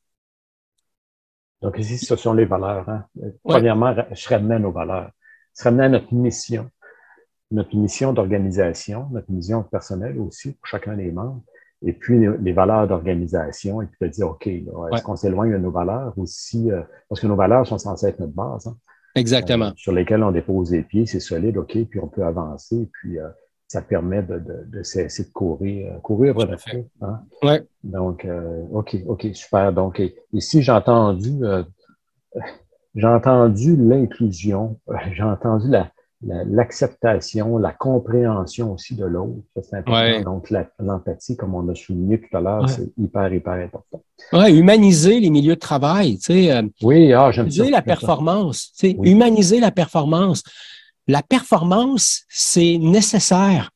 Donc ici, ce sont les valeurs. Hein? Premièrement, je ramène nos valeurs. Je ramène à notre mission d'organisation, notre mission personnelle aussi pour chacun des membres, et puis les valeurs d'organisation, et puis de dire, OK, est-ce qu'on s'éloigne de nos valeurs aussi, parce que nos valeurs sont censées être notre base. Hein? Exactement. Sur lesquelles on dépose les pieds, c'est solide, OK, puis on peut avancer, puis ça permet de cesser de courir après notre fait. Hein? Donc, OK, super. Donc, ici, j'ai entendu l'inclusion, j'ai entendu l'acceptation, la compréhension aussi de l'autre. Ça, c'est important. Donc, l'empathie, comme on a souligné tout à l'heure, c'est hyper important. Humaniser les milieux de travail, tu sais. J'aime ça. Humaniser la performance, tu sais. Humaniser la performance. La performance, c'est nécessaire.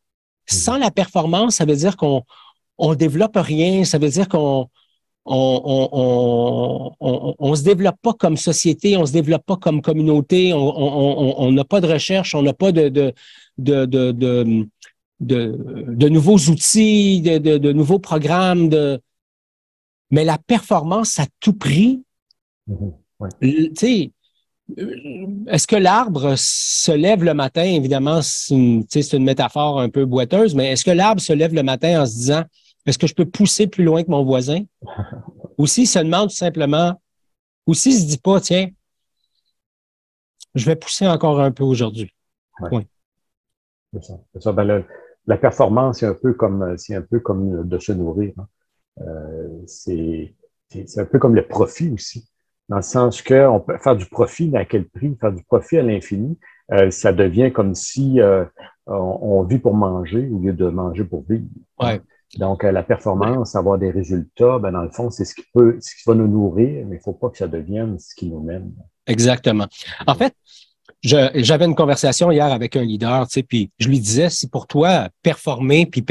Sans la performance, ça veut dire qu'on développe rien. Ça veut dire qu'on se développe pas comme société, on se développe pas comme communauté, on n'a pas de recherche, on n'a pas de nouveaux outils, de nouveaux programmes, mais la performance à tout prix, tu sais, est-ce que l'arbre se lève le matin? Évidemment, c'est une métaphore un peu boiteuse, mais est-ce que l'arbre se lève le matin en se disant, est-ce que je peux pousser plus loin que mon voisin? Ou s'il se demande tout simplement, ou s'il se dit pas, tiens, je vais pousser encore un peu aujourd'hui. C'est ça. Ben, la performance, c'est un peu comme de se nourrir. Hein. C'est un peu comme le profit aussi. Dans le sens qu'on peut faire du profit, mais à quel prix? Faire du profit à l'infini, ça devient comme si on vit pour manger au lieu de manger pour vivre. Donc, la performance, avoir des résultats, ben, dans le fond, c'est ce qui va nous nourrir, mais il ne faut pas que ça devienne ce qui nous mène. Exactement. En fait, J'avais une conversation hier avec un leader, tu sais, puis je lui disais, si pour toi, performer, puis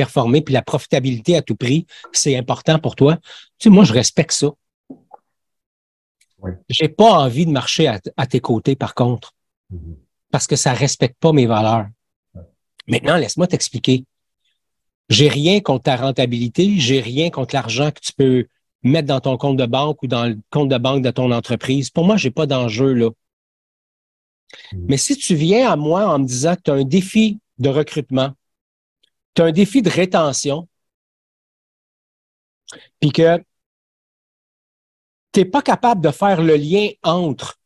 la profitabilité à tout prix, c'est important pour toi, tu sais, moi, je respecte ça. Oui. J'ai pas envie de marcher à tes côtés, par contre, parce que ça respecte pas mes valeurs. Maintenant, laisse-moi t'expliquer. J'ai rien contre ta rentabilité, j'ai rien contre l'argent que tu peux mettre dans ton compte de banque ou dans le compte de banque de ton entreprise. Pour moi, j'ai pas d'enjeu, là. Mais si tu viens à moi en me disant que tu as un défi de recrutement, tu as un défi de rétention, puis que tu n'es pas capable de faire le lien entre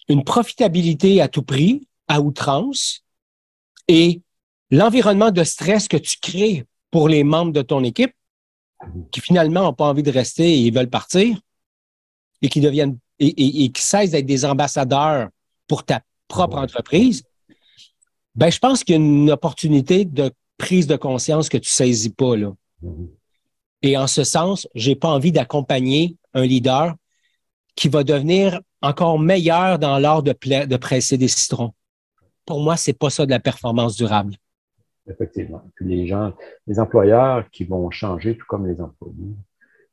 une profitabilité à tout prix, à outrance, et l'environnement de stress que tu crées pour les membres de ton équipe, qui finalement n'ont pas envie de rester et ils veulent partir, et qui deviennent et qui cessent d'être des ambassadeurs pour ta propre entreprise, ben je pense qu'il y a une opportunité de prise de conscience que tu ne saisis pas, là. Et en ce sens, j'ai pas envie d'accompagner un leader qui va devenir encore meilleur dans l'art de presser des citrons. Pour moi, c'est pas ça de la performance durable. Effectivement. Puis les employeurs qui vont changer, tout comme les employés,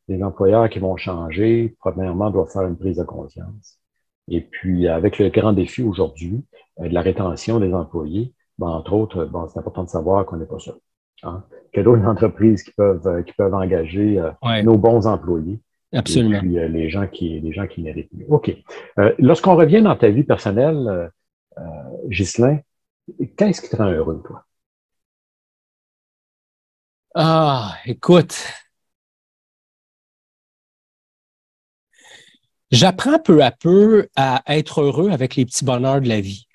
les employeurs qui vont changer, premièrement, doivent faire une prise de conscience. Et puis, avec le grand défi aujourd'hui de la rétention des employés, ben, entre autres, bon, c'est important de savoir qu'on n'est pas seul. Hein? Qu'il y a d'autres entreprises qui peuvent engager nos bons employés. Absolument. Et puis, les gens qui méritent mieux. OK. Lorsqu'on revient dans ta vie personnelle, Ghislain, qu'est-ce qui te rend heureux, toi? Ah, écoute, j'apprends peu à peu à être heureux avec les petits bonheurs de la vie.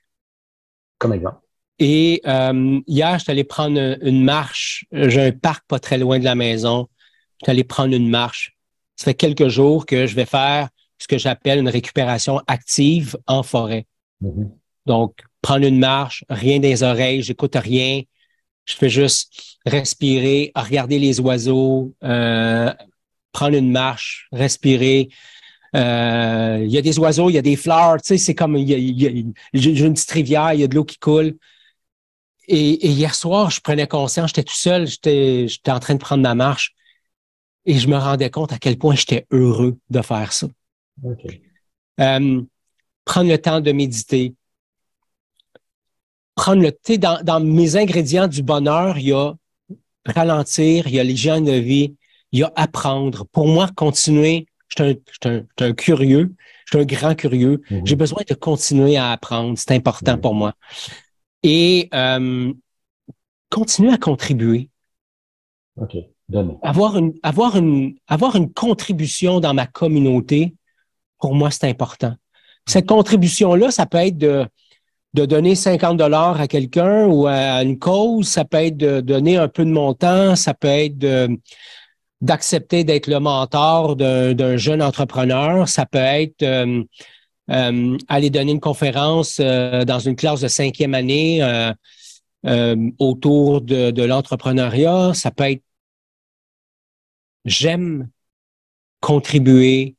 Comme exemple. Et hier, je suis allé prendre une marche. J'ai un parc pas très loin de la maison. Je suis allé prendre une marche. Ça fait quelques jours que je vais faire ce que j'appelle une récupération active en forêt. Donc, prendre une marche, rien dans les oreilles, j'écoute rien. Je fais juste respirer, regarder les oiseaux, prendre une marche, respirer. Il y a des oiseaux, il y a des fleurs, tu sais, c'est comme j'ai une petite rivière, il y a de l'eau qui coule. Et hier soir, je prenais conscience, j'étais tout seul, j'étais en train de prendre ma marche et je me rendais compte à quel point j'étais heureux de faire ça. Okay. Prendre le temps de méditer. Dans mes ingrédients du bonheur, il y a ralentir, il y a l'hygiène de vie, il y a apprendre. Pour moi, continuer, je suis un curieux, je suis un grand curieux. J'ai besoin de continuer à apprendre, c'est important pour moi. Et continuer à contribuer. OK. Donner. Avoir une contribution dans ma communauté, pour moi, c'est important. Cette contribution-là, ça peut être de donner 50 $ à quelqu'un ou à une cause, ça peut être de donner un peu de mon temps, ça peut être d'accepter d'être le mentor d'un jeune entrepreneur, ça peut être aller donner une conférence dans une classe de 5e année autour de l'entrepreneuriat, ça peut être j'aime contribuer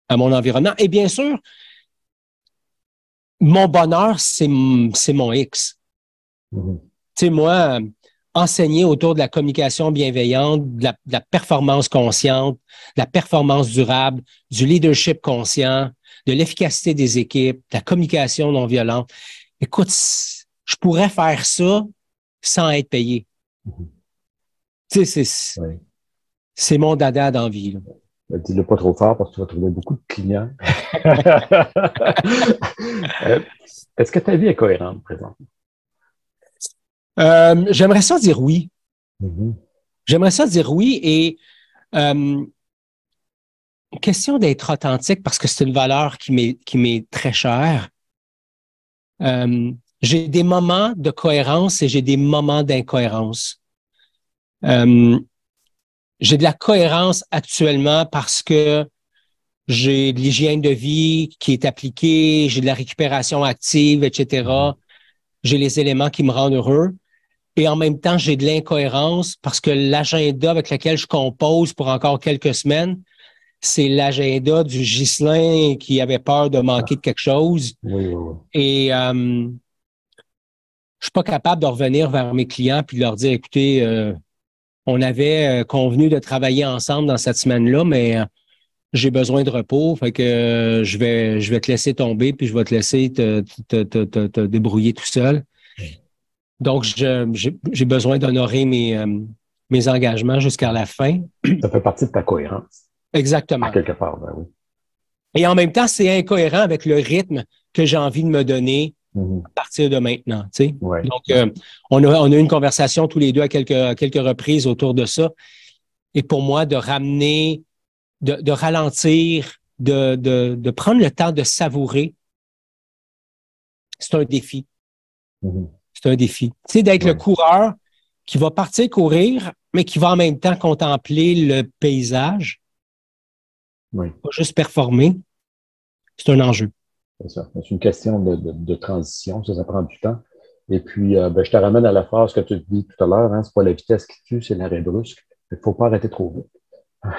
à mon environnement. Et bien sûr, mon bonheur, c'est mon X. Tu sais, moi, enseigner autour de la communication bienveillante, de la performance consciente, de la performance durable, du leadership conscient, de l'efficacité des équipes, de la communication non violente. Écoute, je pourrais faire ça sans être payé. Tu sais, c'est mon dada dans la vie, là. Dis-le pas trop fort parce que tu vas trouver beaucoup de clients. Est-ce que ta vie est cohérente présentement? J'aimerais ça dire oui. J'aimerais ça dire oui et question d'être authentique parce que c'est une valeur qui m'est très chère. J'ai des moments de cohérence et j'ai des moments d'incohérence. J'ai de la cohérence actuellement parce que j'ai de l'hygiène de vie qui est appliquée, j'ai de la récupération active, etc. J'ai les éléments qui me rendent heureux. Et en même temps, j'ai de l'incohérence parce que l'agenda avec lequel je compose pour encore quelques semaines, c'est l'agenda du Ghislain qui avait peur de manquer de quelque chose. Oui, oui, oui. Et je suis pas capable de revenir vers mes clients puis de leur dire, écoutez, on avait convenu de travailler ensemble dans cette semaine-là, mais j'ai besoin de repos, fait que je vais te laisser tomber puis je vais te laisser te débrouiller tout seul. Donc, j'ai besoin d'honorer mes engagements jusqu'à la fin. Ça fait partie de ta cohérence. À Exactement. quelque part, ben oui. Et en même temps, c'est incohérent avec le rythme que j'ai envie de me donner Mhm. à partir de maintenant. Tu sais. Ouais. Donc, on a eu une conversation tous les deux à quelques reprises autour de ça. Et pour moi, de ramener, de ralentir, de prendre le temps de savourer, c'est un défi. Mhm. C'est un défi. Tu sais, d'être le Ouais. coureur qui va partir courir, mais qui va en même temps contempler le paysage, Oui, pas juste performer. C'est un enjeu. c'est ça. C'est une question de transition, ça prend du temps. Et puis, ben, je te ramène à la phrase que tu dis tout à l'heure, hein, c'est pas la vitesse qui tue, c'est l'arrêt brusque. Il ne faut pas arrêter trop vite.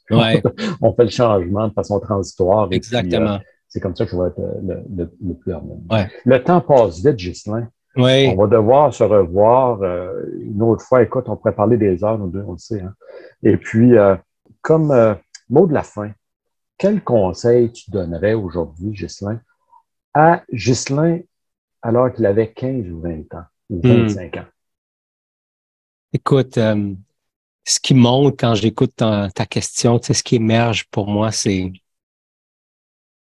Ouais, On fait le changement de façon transitoire et puis exactement. c'est comme ça que je vais être le plus harmonieux. Ouais. Le temps passe vite, Ghislain. On Ouais. va devoir se revoir une autre fois. Écoute, on pourrait parler des heures, nous deux, on le sait. Hein. Et puis, comme mot de la fin, quel conseil tu donnerais aujourd'hui, Ghislain, à Ghislain alors qu'il avait 15 ou 20 ans ou Hmm. 25 ans? Écoute, ce qui monte quand j'écoute ta question, tu sais, ce qui émerge pour moi, c'est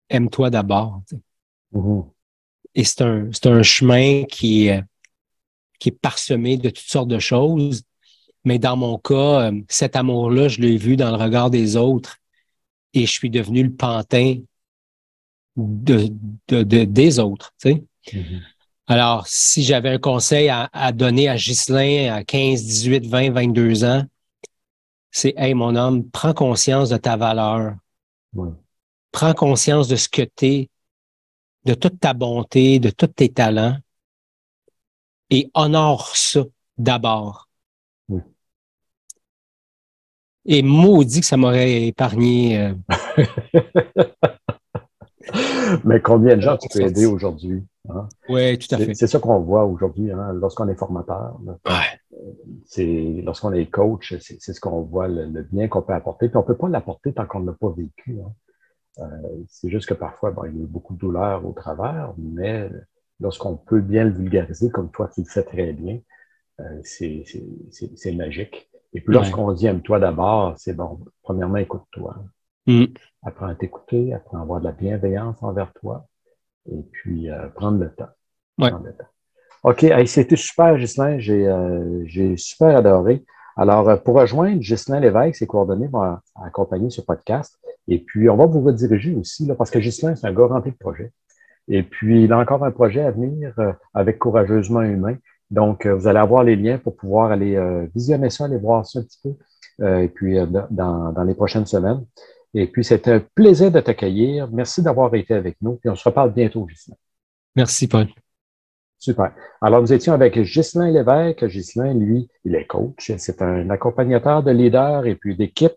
aime-toi d'abord. Tu sais. Mhm. Et c'est un chemin qui est parsemé de toutes sortes de choses. Mais dans mon cas, cet amour-là, je l'ai vu dans le regard des autres et je suis devenu le pantin de, des autres. Tu sais. Mhm. Alors, si j'avais un conseil à donner à Ghislain à 15, 18, 20, 22 ans, c'est, hey, mon homme, prends conscience de ta valeur. Oui. Prends conscience de ce que tu es, de toute ta bonté, de tous tes talents et honore ça d'abord. Oui. Et maudit que ça m'aurait épargné. Mais combien de gens tu peux aider aujourd'hui? Hein? Oui, tout à fait. C'est ça qu'on voit aujourd'hui hein, lorsqu'on est formateur. Là. Ouais. Lorsqu'on est coach, c'est ce qu'on voit, le bien qu'on peut apporter. Puis on ne peut pas l'apporter tant qu'on ne l'a pas vécu. Hein. C'est juste que parfois, bon, il y a eu beaucoup de douleur au travers, mais lorsqu'on peut bien le vulgariser, comme toi tu le fais très bien, c'est magique. Et puis Ouais. lorsqu'on dit aime-toi d'abord, c'est bon, premièrement, écoute-toi. Mm. Apprends à t'écouter, apprends à avoir de la bienveillance envers toi, et puis prendre le temps. Ouais. Prendre le temps. OK, hey, c'était super, Ghislain. J'ai super adoré. Alors, pour rejoindre Ghislain Lévesque, ses coordonnées vont accompagner ce podcast. Et puis, on va vous rediriger aussi, là, parce que Ghislain, c'est un gars rempli de projets. Et puis, il a encore un projet à venir avec Courageusement Humain. Donc, vous allez avoir les liens pour pouvoir aller visionner ça, aller voir ça un petit peu. Et puis, dans les prochaines semaines. Et puis, c'était un plaisir de t'accueillir. Merci d'avoir été avec nous. Puis, on se reparle bientôt, Ghislain. Merci, Paul. Super. Alors, nous étions avec Ghislain Lévesque. Ghislain, lui, il est coach. C'est un accompagnateur de leaders et puis d'équipe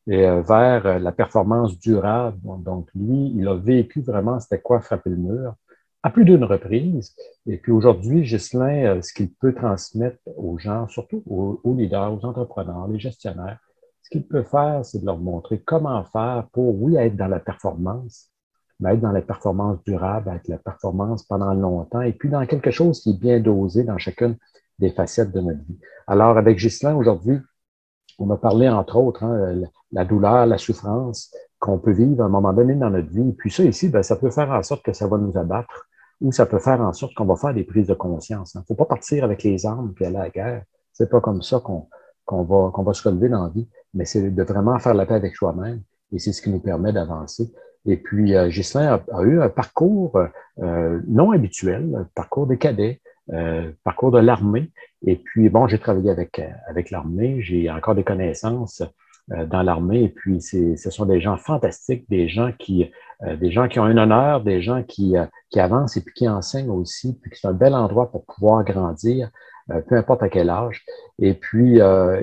vers la performance durable. Donc, lui, il a vécu vraiment c'était quoi frapper le mur à plus d'une reprise. Et puis aujourd'hui, Ghislain, ce qu'il peut transmettre aux gens, surtout aux leaders, aux entrepreneurs, les gestionnaires, ce qu'il peut faire, c'est de leur montrer comment faire pour, oui, être dans la performance, mais être dans la performance durable, avec la performance pendant longtemps, et puis dans quelque chose qui est bien dosé dans chacune des facettes de notre vie. Alors, avec Ghislain, aujourd'hui, on a parlé, entre autres, hein, la douleur, la souffrance qu'on peut vivre à un moment donné dans notre vie. Et puis ça, ici, ben, ça peut faire en sorte que ça va nous abattre ou ça peut faire en sorte qu'on va faire des prises de conscience. Il ne faut pas partir avec les armes puis aller à la guerre. C'est pas comme ça qu'on va se relever dans la vie, mais c'est de vraiment faire la paix avec soi-même et c'est ce qui nous permet d'avancer. Et puis, Ghislain a eu un parcours non habituel, un parcours des cadets, parcours de l'armée. Et puis, bon, j'ai travaillé avec l'armée, j'ai encore des connaissances dans l'armée. Et puis, ce sont des gens fantastiques, des gens qui ont un honneur, des gens qui avancent et puis qui enseignent aussi, puis qui sont un bel endroit pour pouvoir grandir, peu importe à quel âge. Et puis,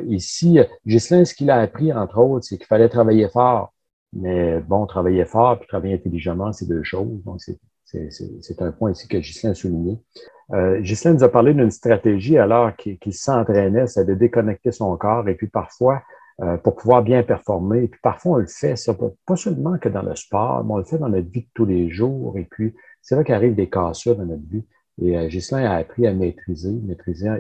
ici, Ghislain, ce qu'il a appris, entre autres, c'est qu'il fallait travailler fort Mais bon, travailler fort puis travailler intelligemment, c'est deux choses. Donc, c'est un point ici que Ghislain a souligné. Ghislain nous a parlé d'une stratégie alors qu'il s'entraînait, c'est de déconnecter son corps et puis parfois, pour pouvoir bien performer. Et puis parfois, on le fait, ça, pas seulement que dans le sport, mais on le fait dans notre vie de tous les jours. Et puis, c'est vrai qu'il arrive des cassures dans notre vie. Et Ghislain a appris à maîtriser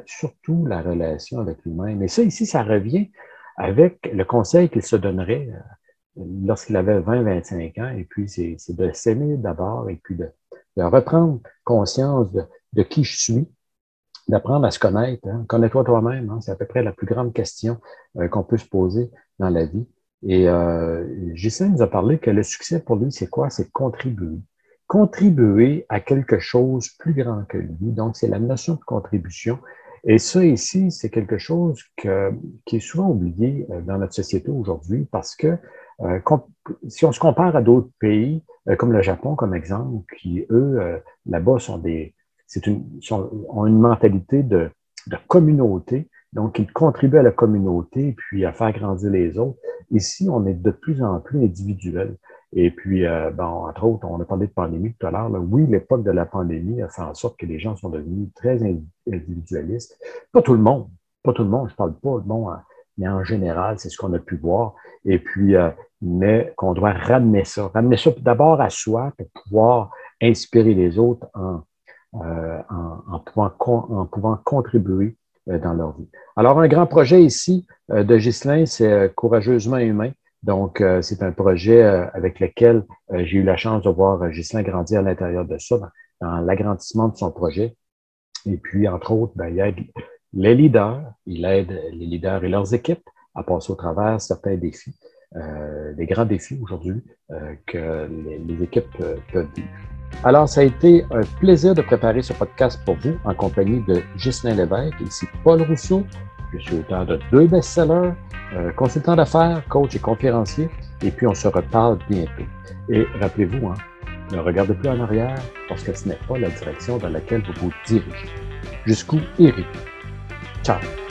surtout la relation avec lui-même. Et ça, ici, ça revient avec le conseil qu'il se donnerait lorsqu'il avait 20-25 ans. Et puis, c'est de s'aimer d'abord et puis de reprendre conscience de qui je suis, d'apprendre à se connaître. Hein. Connais-toi toi-même, hein, c'est à peu près la plus grande question qu'on peut se poser dans la vie. Et Ghislain nous a parlé que le succès pour lui, c'est quoi? C'est contribuer. Contribuer à quelque chose plus grand que lui. Donc, c'est la notion de contribution. Et ça ici, c'est quelque chose qui est souvent oublié dans notre société aujourd'hui parce que si on se compare à d'autres pays, comme le Japon, comme exemple, qui, eux, là-bas, ont une mentalité de communauté. Donc, ils contribuent à la communauté puis à faire grandir les autres. Ici, on est de plus en plus individuel. Et puis, bon, entre autres, on a parlé de pandémie tout à l'heure. Oui, l'époque de la pandémie a fait en sorte que les gens sont devenus très individualistes. Pas tout le monde, je parle pas, bon, mais en général, c'est ce qu'on a pu voir. Et puis, mais qu'on doit ramener ça d'abord à soi pour pouvoir inspirer les autres en pouvant contribuer dans leur vie. Alors, un grand projet ici de Ghislain, c'est Courageusement humain. Donc, c'est un projet avec lequel j'ai eu la chance de voir Ghislain grandir à l'intérieur de ça, dans l'agrandissement de son projet. Et puis, entre autres, il aide les leaders, il aide les leaders et leurs équipes à passer au travers certains défis, des grands défis aujourd'hui que les équipes peuvent vivre. Alors, ça a été un plaisir de préparer ce podcast pour vous en compagnie de Ghislain Lévesque. Ici Paul Rousseau. Je suis auteur de 2 best-sellers, consultant d'affaires, coach et conférencier. Et puis, on se reparle bientôt. Et rappelez-vous, hein, ne regardez plus en arrière parce que ce n'est pas la direction dans laquelle vous vous dirigez. Jusqu'où irez-vous? Ciao!